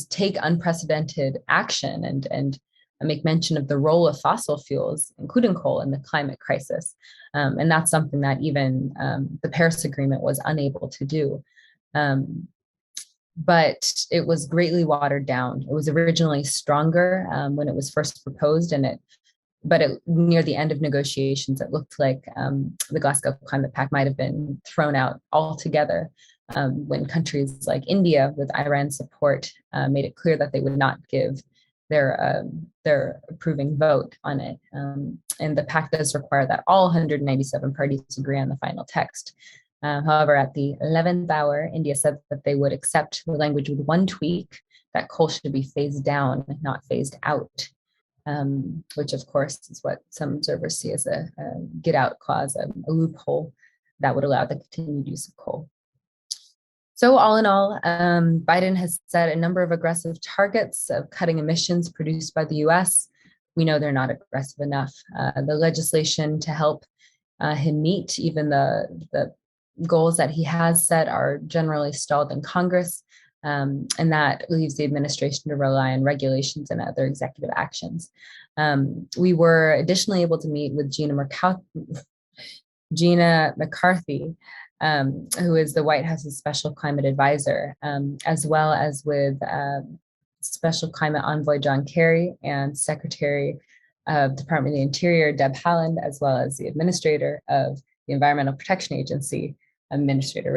take unprecedented action and make mention of the role of fossil fuels, including coal, in the climate crisis. And that's something that even the Paris Agreement was unable to do. But it was greatly watered down. It was originally stronger when it was first proposed, but near the end of negotiations, it looked like the Glasgow Climate Pact might have been thrown out altogether when countries like India, with Iran's support, made it clear that they would not give their approving vote on it. And the Pact does require that all 197 parties agree on the final text. However, at the 11th hour, India said that they would accept the language with one tweak, that coal should be phased down, not phased out, which of course is what some observers see as a get out clause, a loophole that would allow the continued use of coal. So all in all, Biden has set a number of aggressive targets of cutting emissions produced by the US. We know they're not aggressive enough. The legislation to help him meet even the goals that he has set are generally stalled in Congress, and that leaves the administration to rely on regulations and other executive actions. We were additionally able to meet with Gina McCarthy, who is the White House's special climate advisor, as well as with Special Climate Envoy John Kerry and Secretary of Department of the Interior Deb Haaland, as well as the administrator of the Environmental Protection Agency, Administrator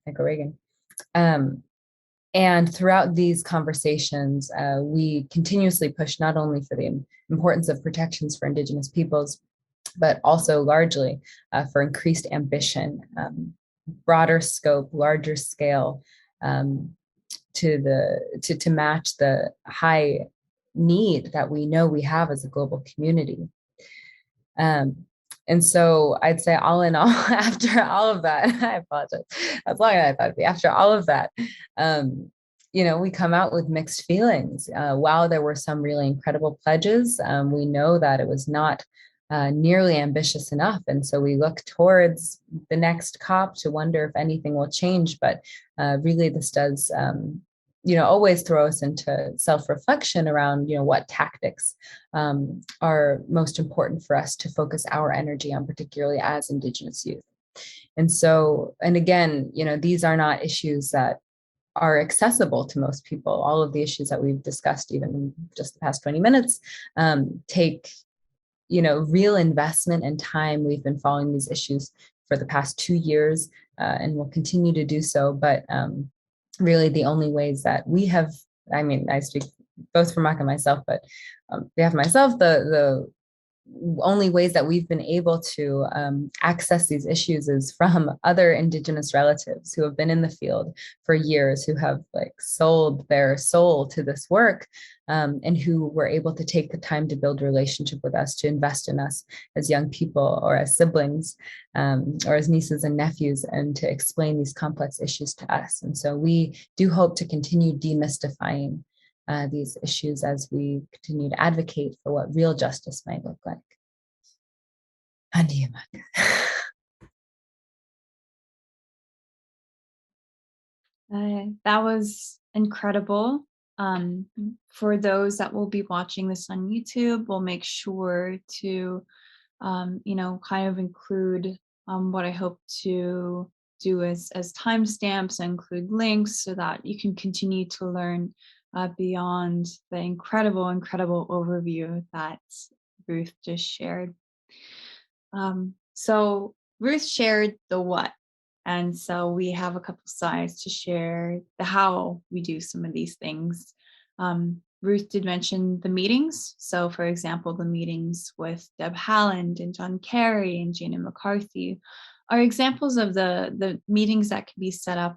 Michael Regan. And throughout these conversations, we continuously push not only for the importance of protections for Indigenous peoples, but also largely for increased ambition, broader scope, larger scale, to match the high need that we know we have as a global community. And so I'd say all in all, after all of that, I apologize, that's longer than I thought it'd be. After all of that, we come out with mixed feelings. While there were some really incredible pledges, we know that it was not nearly ambitious enough. And so we look towards the next COP to wonder if anything will change. But really, this does, always throw us into self-reflection around, what tactics are most important for us to focus our energy on, particularly as Indigenous youth. And so, and again, these are not issues that are accessible to most people. All of the issues that we've discussed, even in just the past 20 minutes, take real investment and time. We've been following these issues for the past 2 years and will continue to do so. But really the only ways that we have, I speak both for Maka and myself, but on behalf of myself, the only ways that we've been able to access these issues is from other Indigenous relatives who have been in the field for years, who have sold their soul to this work, and who were able to take the time to build a relationship with us, to invest in us as young people or as siblings or as nieces and nephews, and to explain these complex issues to us. And so we do hope to continue demystifying these issues as we continue to advocate for what real justice might look like. And you, Maka. That was incredible. For those that will be watching this on YouTube, we'll make sure to, kind of include what I hope to do as timestamps, and include links so that you can continue to learn beyond the incredible overview that Ruth just shared. So Ruth shared the what, and so we have a couple slides to share the how we do some of these things. Ruth did mention the meetings. So for example, the meetings with Deb Haaland and John Kerry and Gina McCarthy are examples of the meetings that can be set up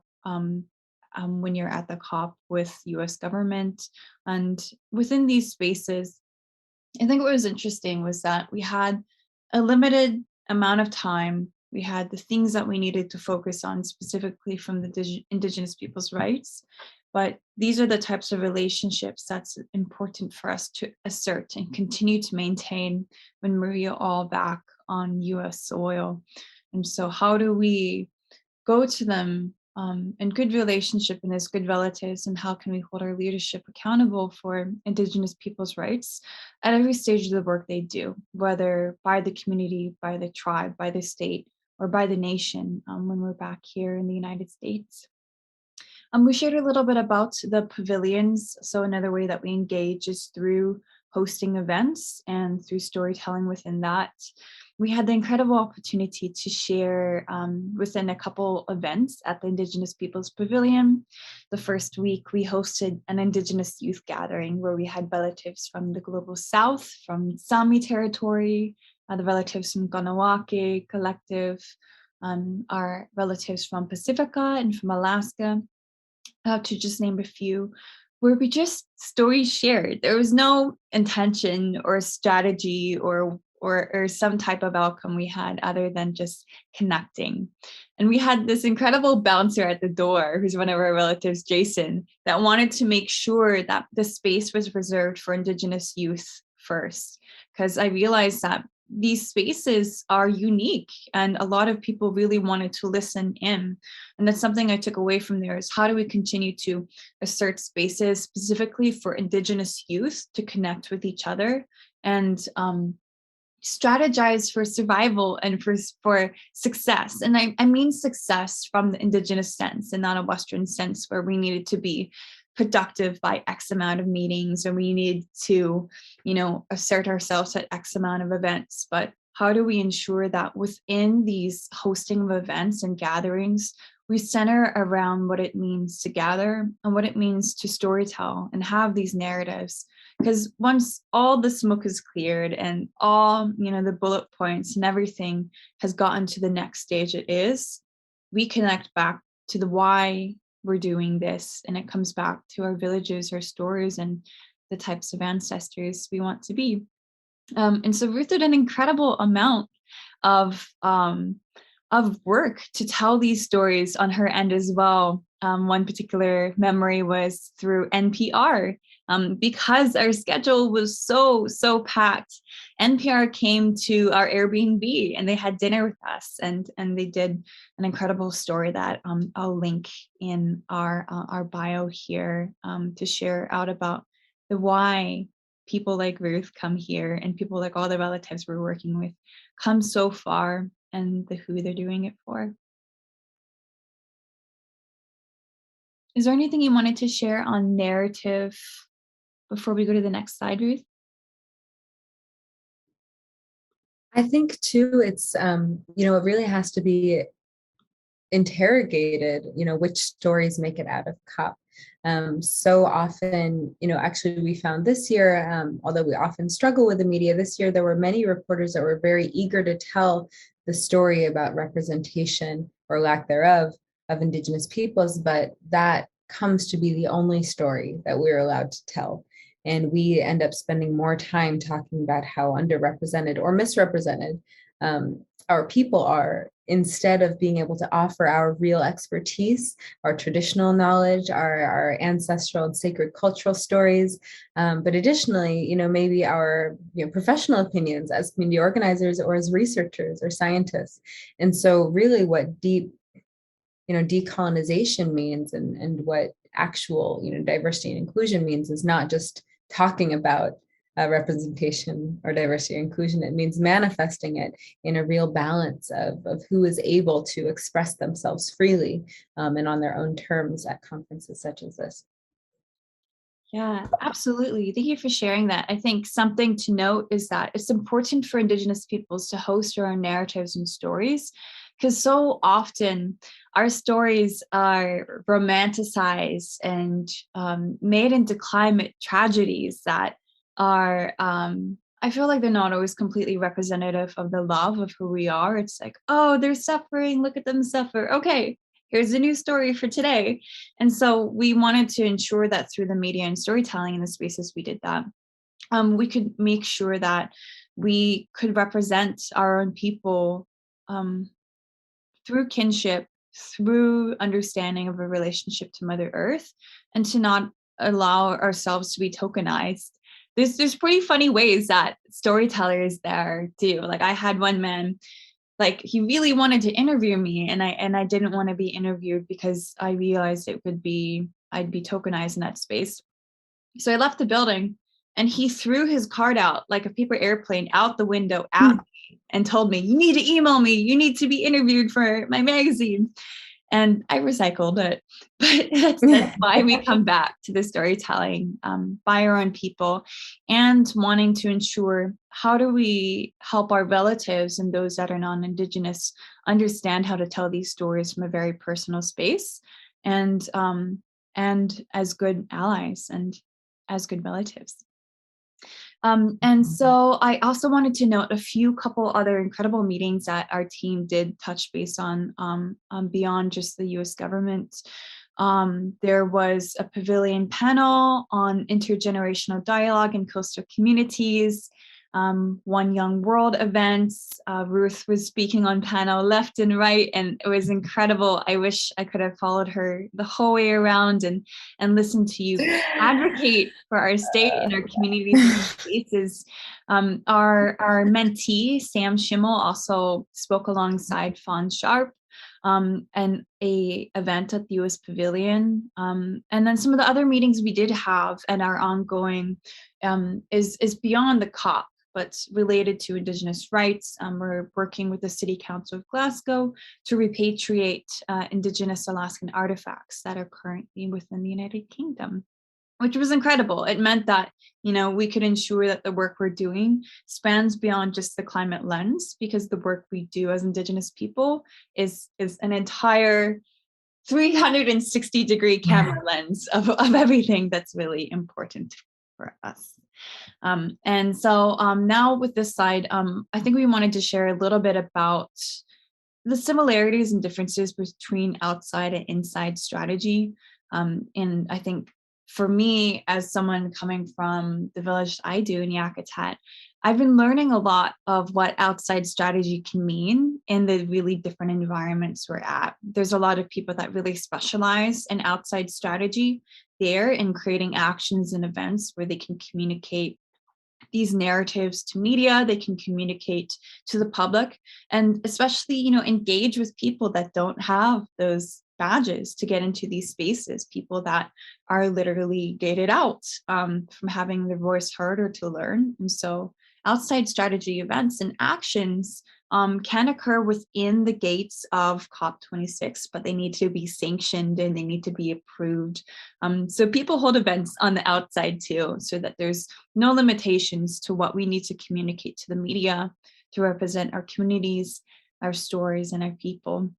when you're at the COP with US government. And within these spaces, I think what was interesting was that we had a limited amount of time. We had the things that we needed to focus on specifically from the Indigenous people's rights. But these are the types of relationships that's important for us to assert and continue to maintain when we're all back on US soil. And so how do we go to them in good relationship and as good relatives, and how can we hold our leadership accountable for Indigenous people's rights at every stage of the work they do, whether by the community, by the tribe, by the state, or by the nation when we're back here in the United States. We shared a little bit about the pavilions. So another way that we engage is through hosting events and through storytelling within that. we had the incredible opportunity to share within a couple events at the Indigenous Peoples Pavilion. The first week, we hosted an Indigenous youth gathering where we had relatives from the Global South, from Sami territory, the relatives from Ganawake Collective, our relatives from Pacifica and from Alaska, to just name a few, where we just stories shared. There was no intention or strategy or some type of outcome we had other than just connecting. And we had this incredible bouncer at the door, who's one of our relatives, Jason, that wanted to make sure that the space was reserved for Indigenous youth first, because I realized that these spaces are unique and a lot of people really wanted to listen in. And that's something I took away from there, is how do we continue to assert spaces specifically for Indigenous youth to connect with each other and strategize for survival and for success. And I mean success from the Indigenous sense and not a Western sense where we needed to be productive by X amount of meetings or we need to, assert ourselves at X amount of events. But how do we ensure that within these hosting of events and gatherings, we center around what it means to gather and what it means to storytell and have these narratives? Because once all the smoke is cleared and all, the bullet points and everything has gotten to the next stage it is, we connect back to the why we're doing this. And it comes back to our villages, our stories, and the types of ancestors we want to be. And so Ruth did an incredible amount of work to tell these stories on her end as well. One particular memory was through NPR. Because our schedule was so packed, NPR came to our Airbnb and they had dinner with us, and they did an incredible story that I'll link in our bio here to share out about the why people like Ruth come here and people like all the relatives we're working with come so far and the who they're doing it for. Is there anything you wanted to share on narrative before we go to the next slide, Ruth? I think too, it's, it really has to be interrogated, which stories make it out of COP. So often, actually we found this year, although we often struggle with the media, this year there were many reporters that were very eager to tell the story about representation or lack thereof of Indigenous peoples, but that comes to be the only story that we're allowed to tell. And we end up spending more time talking about how underrepresented or misrepresented our people are, instead of being able to offer our real expertise, our traditional knowledge, our ancestral and sacred cultural stories, but additionally, maybe our professional opinions as community organizers or as researchers or scientists. And so really what deep decolonization means and what actual diversity and inclusion means is not just talking about representation or diversity or inclusion. It means manifesting it in a real balance of who is able to express themselves freely and on their own terms at conferences such as this. Yeah, absolutely. Thank you for sharing that. I think something to note is that it's important for Indigenous peoples to host their own narratives and stories, because so often our stories are romanticized and made into climate tragedies that are, I feel like they're not always completely representative of the love of who we are. It's like, oh, they're suffering, look at them suffer. Okay, here's a new story for today. And so we wanted to ensure that through the media and storytelling in the spaces we did that, we could make sure that we could represent our own people through kinship, through understanding of a relationship to Mother Earth, and to not allow ourselves to be tokenized. There's pretty funny ways that storytellers there do. Like I had one man, like he really wanted to interview me, and I didn't want to be interviewed because I realized I'd be tokenized in that space. So I left the building and he threw his card out like a paper airplane out the window at me and told me, you need to email me, you need to be interviewed for my magazine. And I recycled it, but that's why we come back to the storytelling by our own people and wanting to ensure how do we help our relatives and those that are non-Indigenous understand how to tell these stories from a very personal space and as good allies and as good relatives. And so I also wanted to note a couple other incredible meetings that our team did touch base on beyond just the US government. There was a pavilion panel on intergenerational dialogue in coastal communities, One Young World events. Ruth was speaking on panel left and right, and it was incredible. I wish I could have followed her the whole way around and listened to you advocate for our state and our communities and spaces. Our mentee, Sam Schimmel, also spoke alongside Fawn Sharp and a event at the US Pavilion. And then some of the other meetings we did have and are ongoing is beyond the COP, but related to Indigenous rights. We're working with the City Council of Glasgow to repatriate Indigenous Alaskan artifacts that are currently within the United Kingdom, which was incredible. It meant that, we could ensure that the work we're doing spans beyond just the climate lens, because the work we do as Indigenous people is an entire 360-degree camera lens of everything that's really important for us. And so now with this slide, I think we wanted to share a little bit about the similarities and differences between outside and inside strategy. And I think for me, as someone coming from the village I do in Yakutat, I've been learning a lot of what outside strategy can mean in the really different environments we're at. There's a lot of people that really specialize in outside strategy there in creating actions and events where they can communicate these narratives to media, they can communicate to the public, and especially, engage with people that don't have those badges to get into these spaces, people that are literally gated out from having their voice heard or to learn. And so outside strategy events and actions can occur within the gates of COP26, but they need to be sanctioned and they need to be approved. So people hold events on the outside too, so that there's no limitations to what we need to communicate to the media to represent our communities, our stories, and our people.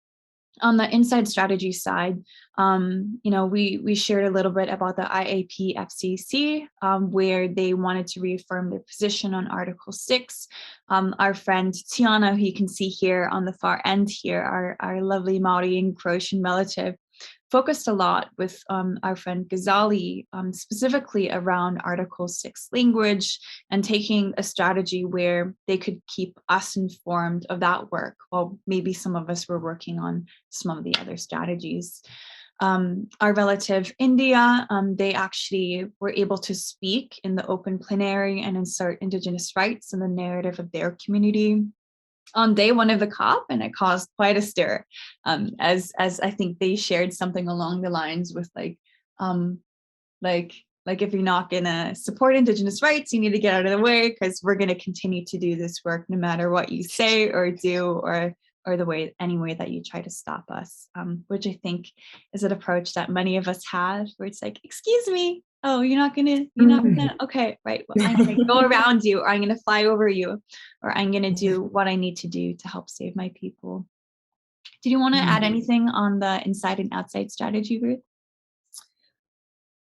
On the inside strategy side, we shared a little bit about the IAP FCC, where they wanted to reaffirm their position on Article 6. Our friend Tiana, who you can see here on the far end here, our lovely Maori and Croatian relative, focused a lot with our friend Ghazali, specifically around Article 6 language and taking a strategy where they could keep us informed of that work, while maybe some of us were working on some of the other strategies. Our relative India, they actually were able to speak in the open plenary and insert Indigenous rights in the narrative of their community on day one of the COP, and it caused quite a stir, as I think they shared something along the lines with like if you're not gonna support Indigenous rights, you need to get out of the way, because we're gonna continue to do this work no matter what you say or do, or any way that you try to stop us, which I think is an approach that many of us have, where it's like, excuse me, oh, you're not gonna, okay, right, well, I'm gonna go around you, or I'm gonna fly over you, or I'm gonna do what I need to do to help save my people. Did you want to add anything on the inside and outside strategy, Ruth?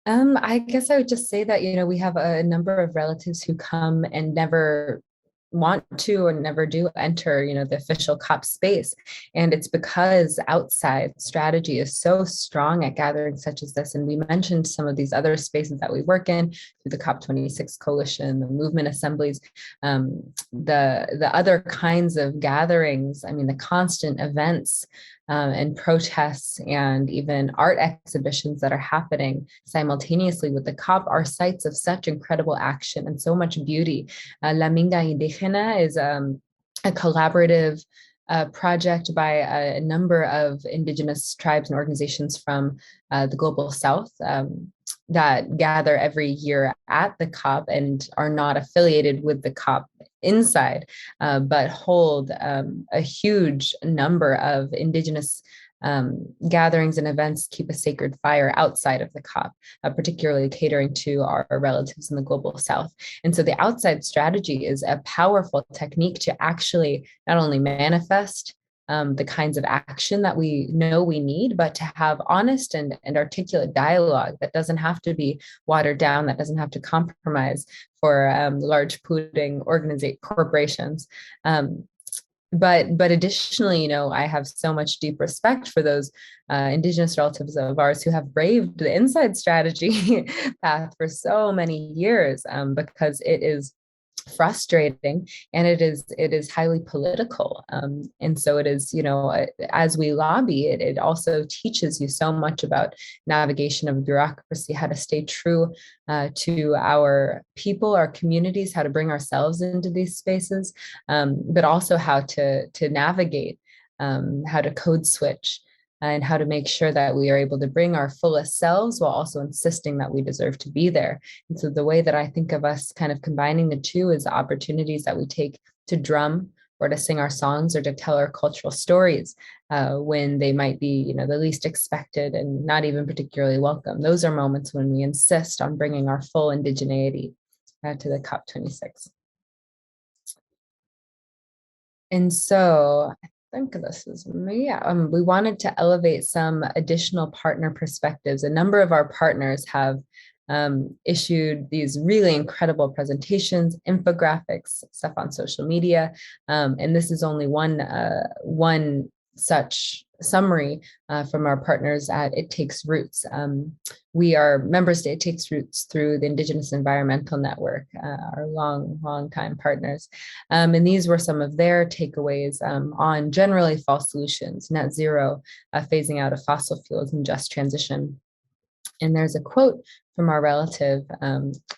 I guess I would just say that, we have a number of relatives who come and never want to or never do enter, the official COP space. And it's because outside strategy is so strong at gatherings such as this. And we mentioned some of these other spaces that we work in through the COP26 coalition, the movement assemblies, the other kinds of gatherings. I mean, the constant events and protests and even art exhibitions that are happening simultaneously with the COP are sites of such incredible action and so much beauty. La Minga Indígena is a collaborative project by a number of Indigenous tribes and organizations from the Global South that gather every year at the COP and are not affiliated with the COP inside, but hold a huge number of Indigenous gatherings and events keep a sacred fire outside of the COP, particularly catering to our relatives in the global south. And so the outside strategy is a powerful technique to actually not only manifest the kinds of action that we know we need, but to have honest and articulate dialogue that doesn't have to be watered down, that doesn't have to compromise for large polluting corporations. But additionally, I have so much deep respect for those Indigenous relatives of ours who have braved the inside strategy path for so many years, because it is frustrating and it is highly political, and so it is, as we lobby, it also teaches you so much about navigation of bureaucracy, how to stay true to our people, our communities, how to bring ourselves into these spaces, but also how to navigate, how to code switch, and how to make sure that we are able to bring our fullest selves while also insisting that we deserve to be there. And so the way that I think of us kind of combining the two is the opportunities that we take to drum or to sing our songs or to tell our cultural stories when they might be, the least expected and not even particularly welcome. Those are moments when we insist on bringing our full indigeneity to the COP26. And so I think this is me. Yeah, we wanted to elevate some additional partner perspectives. A number of our partners have issued these really incredible presentations, infographics, stuff on social media. And this is only one such summary from our partners at It Takes Roots. We are members to It Takes Roots through the Indigenous Environmental Network, our long time partners. And these were some of their takeaways on generally false solutions, net zero, phasing out of fossil fuels, and just transition. And there's a quote from our relative,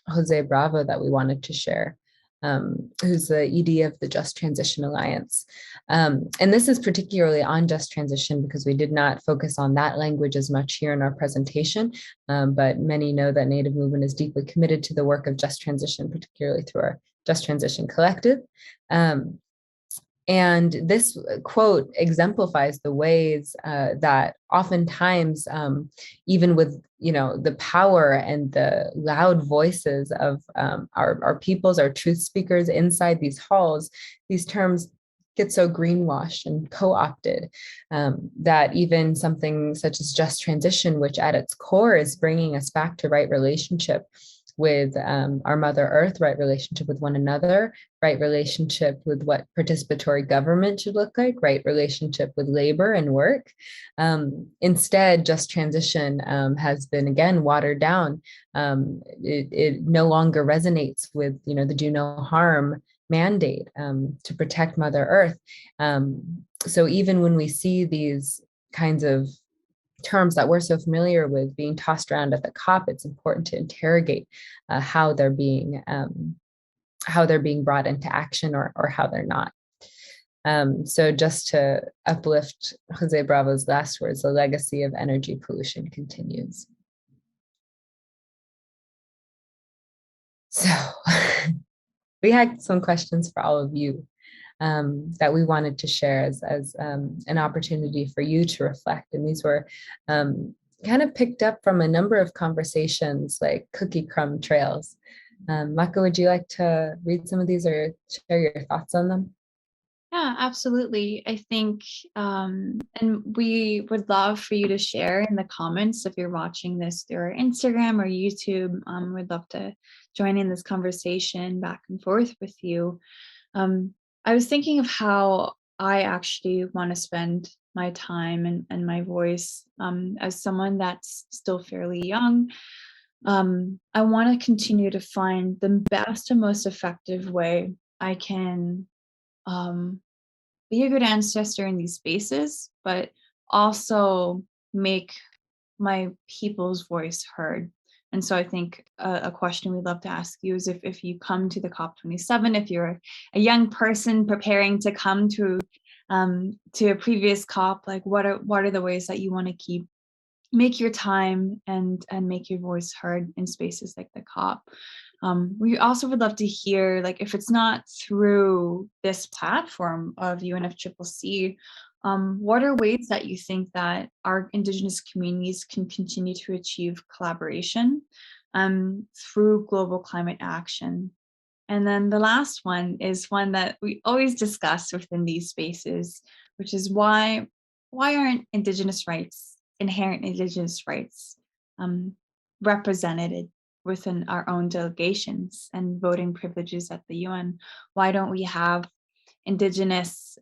Jose Bravo, that we wanted to share, who's the ED of the Just Transition Alliance. And this is particularly on just transition because we did not focus on that language as much here in our presentation, but many know that Native Movement is deeply committed to the work of just transition, particularly through our Just Transition Collective. And this quote exemplifies the ways that oftentimes, even with the power and the loud voices of our peoples, our truth speakers inside these halls, these terms get so greenwashed and co-opted that even something such as just transition, which at its core is bringing us back to right relationship with our Mother Earth, right relationship with one another, right relationship with what participatory government should look like, right relationship with labor and work. Instead, just transition has been, again, watered down. It no longer resonates with, the do no harm mandate to protect Mother Earth. So even when we see these kinds of terms that we're so familiar with being tossed around at the COP, it's important to interrogate how they're being brought into action or how they're not. So just to uplift Jose Bravo's last words, the legacy of energy pollution continues. So we had some questions for all of you that we wanted to share as an opportunity for you to reflect. And these were kind of picked up from a number of conversations, like cookie crumb trails. Maka, would you like to read some of these or share your thoughts on them? Yeah, absolutely. I think, and we would love for you to share in the comments if you're watching this through our Instagram or YouTube. We'd love to join in this conversation back and forth with you. I was thinking of how I actually want to spend my time and my voice as someone that's still fairly young. I want to continue to find the best and most effective way I can be a good ancestor in these spaces, but also make my people's voice heard. And so I think a question we'd love to ask you is if you come to the COP27, if you're a young person preparing to come to a previous COP, like what are the ways that you want to make your time and make your voice heard in spaces like the COP. We also would love to hear, like, if it's not through this platform of UNFCCC, What are ways that you think that our Indigenous communities can continue to achieve collaboration through global climate action? And then the last one is one that we always discuss within these spaces, which is why aren't Indigenous rights, inherent Indigenous rights, represented within our own delegations and voting privileges at the UN? Why don't we have Indigenous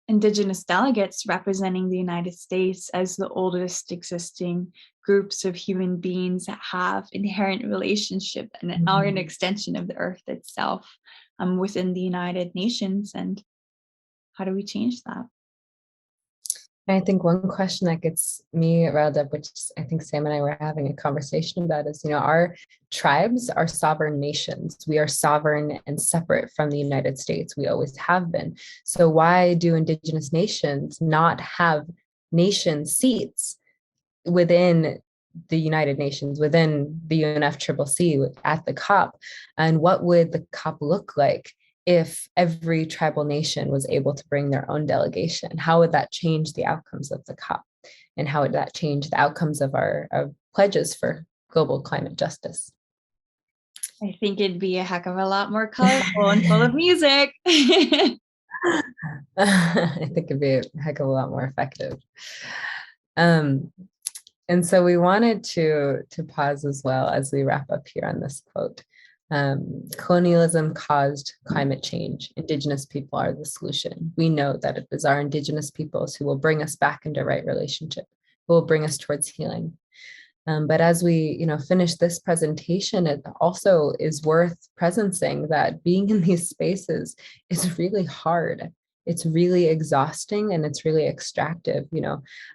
Indigenous delegates representing the United States as the oldest existing groups of human beings that have inherent relationship and are an extension of the earth itself within the United Nations? And how do we change that? I think one question that gets me riled up, which I think Sam and I were having a conversation about, is, our tribes are sovereign nations. We are sovereign and separate from the United States. We always have been. So why do Indigenous nations not have nation seats within the United Nations, within the UNFCCC at the COP? And what would the COP look like if every tribal nation was able to bring their own delegation? How would that change the outcomes of the COP? And how would that change the outcomes of our pledges for global climate justice? I think it'd be a heck of a lot more colorful and full of music. I think it'd be a heck of a lot more effective. And so we wanted to pause as well as we wrap up here on this quote. Colonialism caused climate change. Indigenous people are the solution. We know that it is our Indigenous peoples who will bring us back into right relationship, who will bring us towards healing. But as we, finish this presentation, it also is worth presencing that being in these spaces is really hard. It's really exhausting and it's really extractive.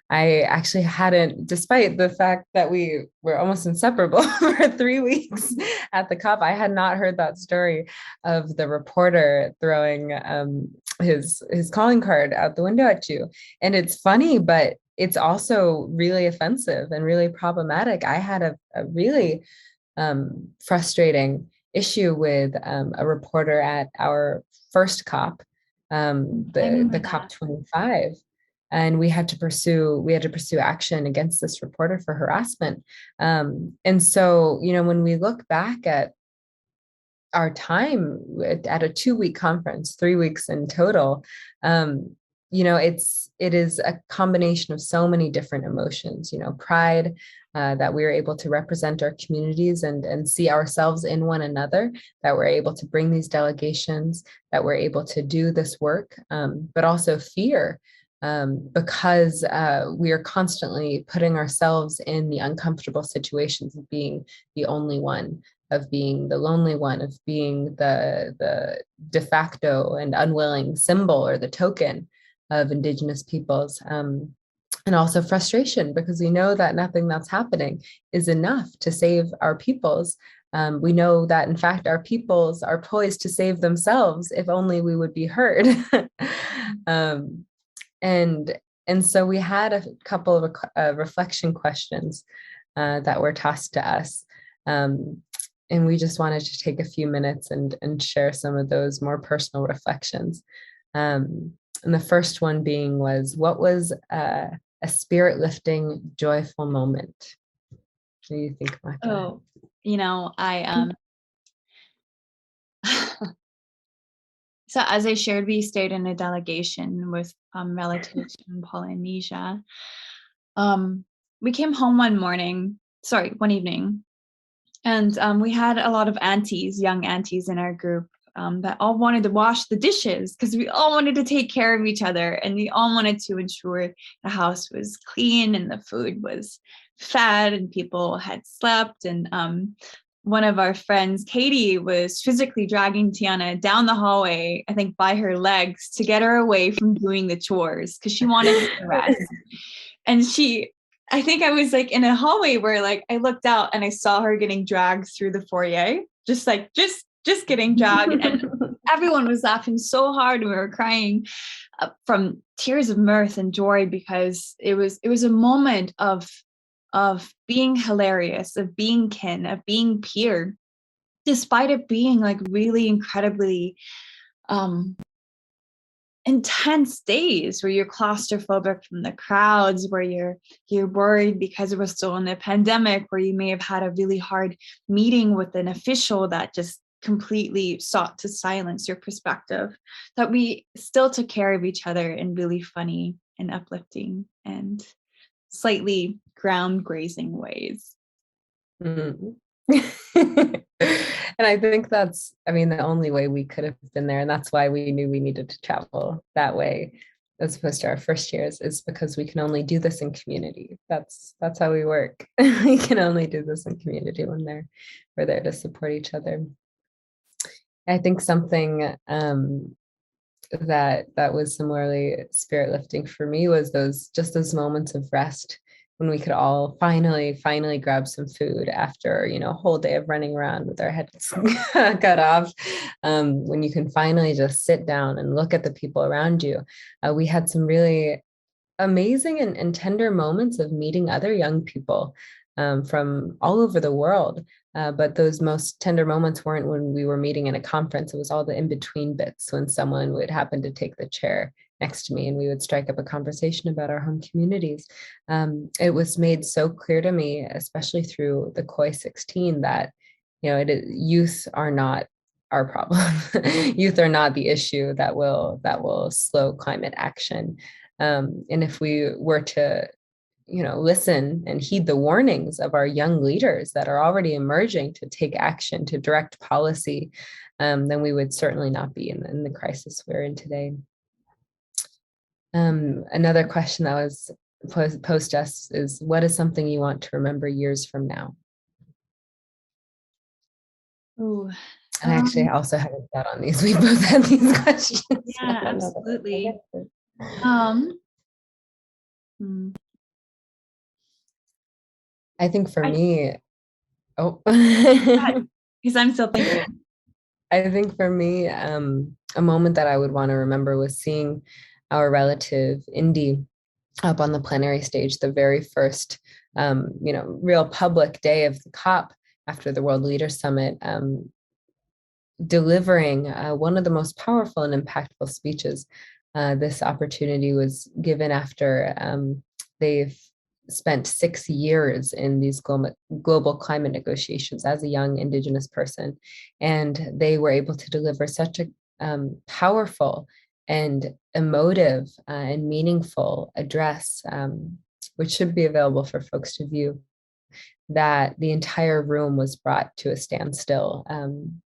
I actually hadn't, despite the fact that we were almost inseparable for 3 weeks at the COP, I had not heard that story of the reporter throwing his calling card out the window at you. And it's funny, but it's also really offensive and really problematic. I had a really frustrating issue with a reporter at our first COP, the COP 25, and we had to pursue action against this reporter for harassment. And so, when we look back at our time at a 2-week conference, 3 weeks in total, it is a combination of so many different emotions, pride, that we were able to represent our communities and see ourselves in one another, that we're able to bring these delegations, that we're able to do this work, but also fear, because we are constantly putting ourselves in the uncomfortable situations of being the only one, of being the lonely one, of being the de facto and unwilling symbol or the token of Indigenous peoples, and also frustration because we know that nothing that's happening is enough to save our peoples. We know that, in fact, our peoples are poised to save themselves if only we would be heard. And so we had a couple of reflection questions that were tossed to us. And we just wanted to take a few minutes and share some of those more personal reflections. And the first one was, what was a spirit-lifting, joyful moment? What do you think, Maka? Oh, I so as I shared, we stayed in a delegation with relatives in Polynesia. We came home one evening, and we had a lot of young aunties in our group, that all wanted to wash the dishes because we all wanted to take care of each other, and we all wanted to ensure the house was clean and the food was fed and people had slept. And one of our friends, Katie, was physically dragging Tiana down the hallway, I think by her legs, to get her away from doing the chores because she wanted to rest. And I think I was in a hallway where I looked out and I saw her getting dragged through the foyer, just getting dragged. And everyone was laughing so hard and we were crying from tears of mirth and joy because it was a moment of being hilarious, of being kin, of being peer, despite it being really incredibly intense days where you're claustrophobic from the crowds, where you're worried because we're still in the pandemic, where you may have had a really hard meeting with an official that just completely sought to silence your perspective, that we still took care of each other in really funny and uplifting and slightly ground grazing ways. Mm. And I think that's, I mean, the only way we could have been there. And that's why we knew we needed to travel that way as opposed to our first years, is because we can only do this in community. That's how we work. We can only do this in community when we're there to support each other. I think something that was similarly spirit lifting for me was those moments of rest when we could all finally grab some food after a whole day of running around with our heads cut off. When you can finally just sit down and look at the people around you. We had some really amazing and tender moments of meeting other young people from all over the world. But those most tender moments weren't when we were meeting in a conference. It was all the in-between bits when someone would happen to take the chair next to me and we would strike up a conversation about our home communities. It was made so clear to me, especially through the COI 16, that youth are not our problem. Youth are not the issue that will slow climate action. And if we were to listen and heed the warnings of our young leaders that are already emerging to take action, to direct policy, then we would certainly not be in the crisis we're in today. Another question that was posed to us is, what is something you want to remember years from now? Ooh, and I actually also haven't thought on these. We both had these questions. Yeah, absolutely. I think for me, because I'm still thinking. I think for me, a moment that I would want to remember was seeing our relative Indy up on the plenary stage, the very first, real public day of the COP after the World Leaders Summit, delivering one of the most powerful and impactful speeches. This opportunity was given after they've spent 6 years in these global climate negotiations as a young Indigenous person. And they were able to deliver such a powerful and emotive and meaningful address, which should be available for folks to view, that the entire room was brought to a standstill.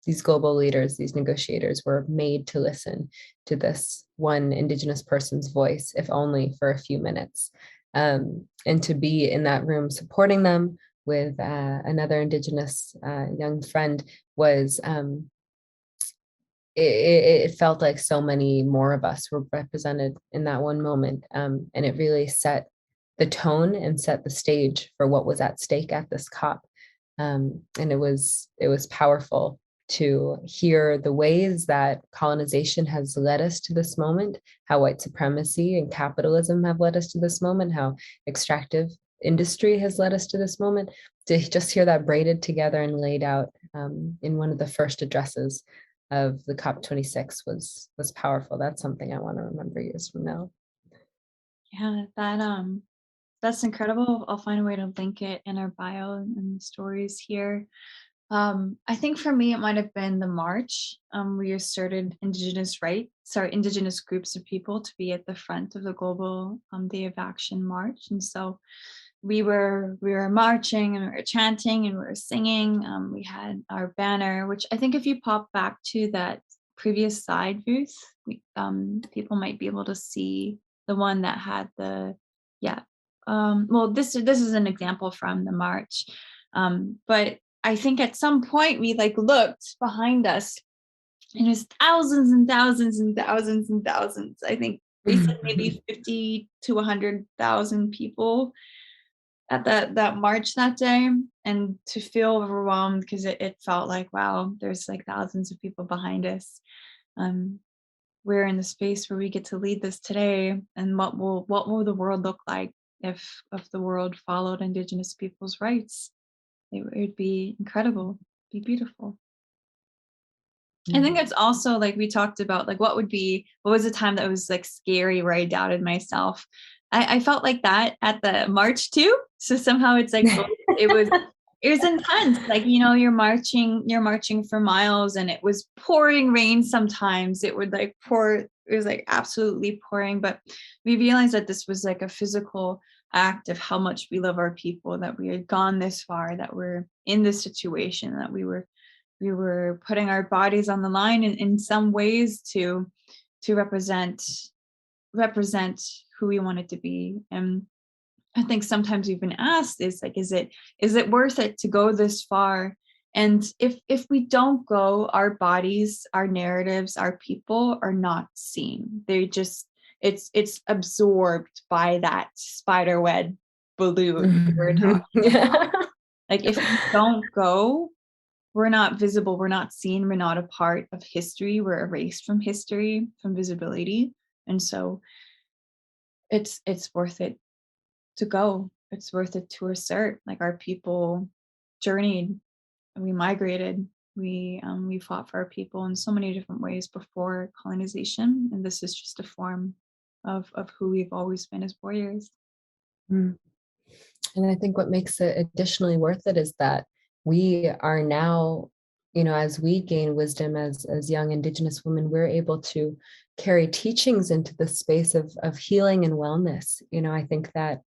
These global leaders, these negotiators were made to listen to this one Indigenous person's voice, if only for a few minutes. And to be in that room supporting them with another Indigenous young friend was, it felt like so many more of us were represented in that one moment. And it really set the tone and set the stage for what was at stake at this COP. And it was powerful to hear the ways that colonization has led us to this moment, how white supremacy and capitalism have led us to this moment, how extractive industry has led us to this moment, to just hear that braided together and laid out in one of the first addresses of the COP26 was powerful. That's something I want to remember years from now. Yeah, that's incredible. I'll find a way to link it in our bio and the stories here. I think for me, it might have been the march. We asserted Indigenous groups of people to be at the front of the global Day of Action march, and so we were marching and we were chanting and we were singing. We had our banner, which I think if you pop back to that previous slide, Ruth, people might be able to see the one that had the well, this is an example from the march, but I think at some point we looked behind us and it was thousands and thousands and thousands and thousands. I think they said maybe 50 to 100,000 people at that march that day, and to feel overwhelmed because it felt like, wow, there's thousands of people behind us. We're in the space where we get to lead this today, and what will the world look like if the world followed Indigenous people's rights? It would be incredible, be beautiful. I think it's also like we talked about, like what was a time that was like scary where I doubted myself. I felt like that at the march too. So somehow it's like it was intense. Like, you're marching for miles and it was pouring rain sometimes. It would like pour, it was like absolutely pouring. But we realized that this was like a physical act of how much we love our people, that we had gone this far, that we're in this situation, that we were putting our bodies on the line in some ways to represent who we wanted to be. And I think sometimes we've been asked is like, is it worth it to go this far? And if we don't go, our bodies, our narratives, our people are not seen. They just, it's absorbed by that spider web balloon we're talking about. Like if we don't go, we're not visible, we're not seen, we're not a part of history, we're erased from history, from visibility. And so it's worth it to go. It's worth it to assert, like, our people journeyed, we migrated, we fought for our people in so many different ways before colonization, and this is just a form of who we've always been as warriors. Mm. And I think what makes it additionally worth it is that we are now, as we gain wisdom as young Indigenous women, we're able to carry teachings into the space of healing and wellness. I think that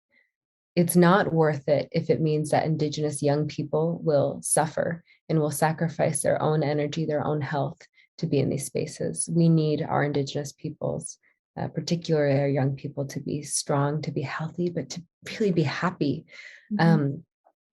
it's not worth it if it means that Indigenous young people will suffer and will sacrifice their own energy, their own health to be in these spaces. We need our Indigenous peoples, particularly our young people, to be strong, to be healthy, but to really be happy.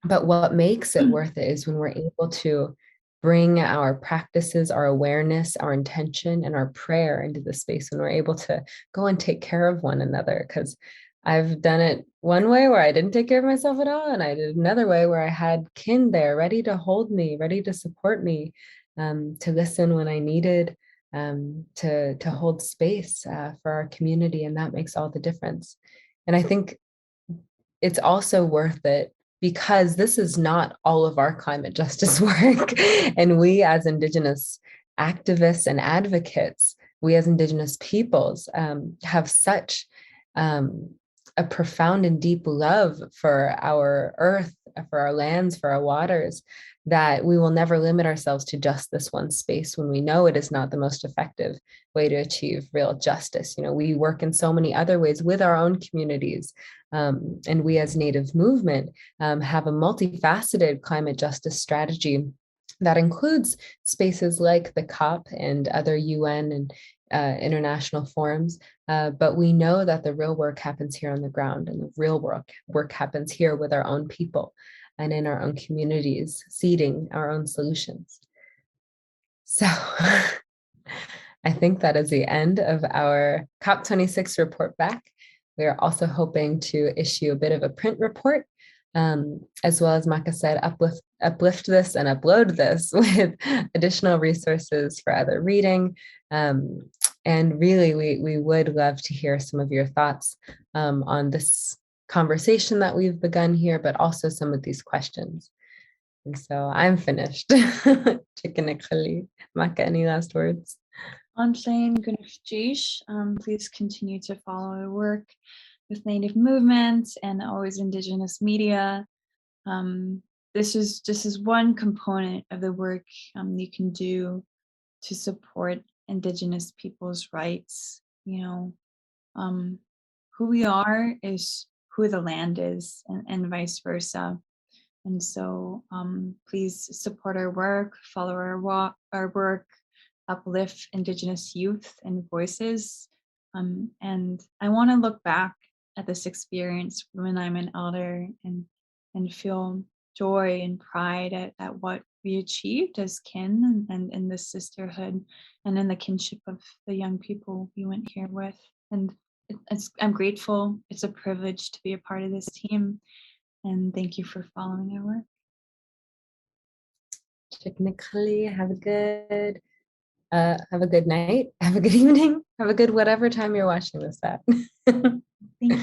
But what makes it worth it is when we're able to bring our practices, our awareness, our intention, and our prayer into the space, when we're able to go and take care of one another. Because I've done it one way where I didn't take care of myself at all, and I did another way where I had kin there ready to hold me, ready to support me, to listen when I needed, to hold space for our community, and that makes all the difference. And I think it's also worth it because this is not all of our climate justice work. And we as Indigenous activists and advocates, we as Indigenous peoples have such a profound and deep love for our earth, for our lands, for our waters, that we will never limit ourselves to just this one space when we know it is not the most effective way to achieve real justice. We work in so many other ways with our own communities. And we as Native movement have a multifaceted climate justice strategy that includes spaces like the COP and other UN and international forums. But we know that the real work happens here on the ground, and the real work happens here with our own people and in our own communities, seeding our own solutions. So I think that is the end of our COP26 report back. We are also hoping to issue a bit of a print report, as well as Maka said, uplift this and upload this with additional resources for other reading. And really, we would love to hear some of your thoughts on this conversation that we've begun here, but also some of these questions. And so I'm finished. Maka, any last words? Please continue to follow our work with Native movements and always Indigenous media. This is one component of the work you can do to support Indigenous people's rights. Who we are is who the land is, and vice versa. And so please support our work, follow our work, uplift Indigenous youth and voices. And I want to look back at this experience when I'm an elder and feel joy and pride at what we achieved as kin and in this sisterhood and in the kinship of the young people we went here with. And I'm grateful. It's a privilege to be a part of this team. And thank you for following our work. Technically, have a good night, have a good evening, have a good whatever time you're watching this at. Thank you.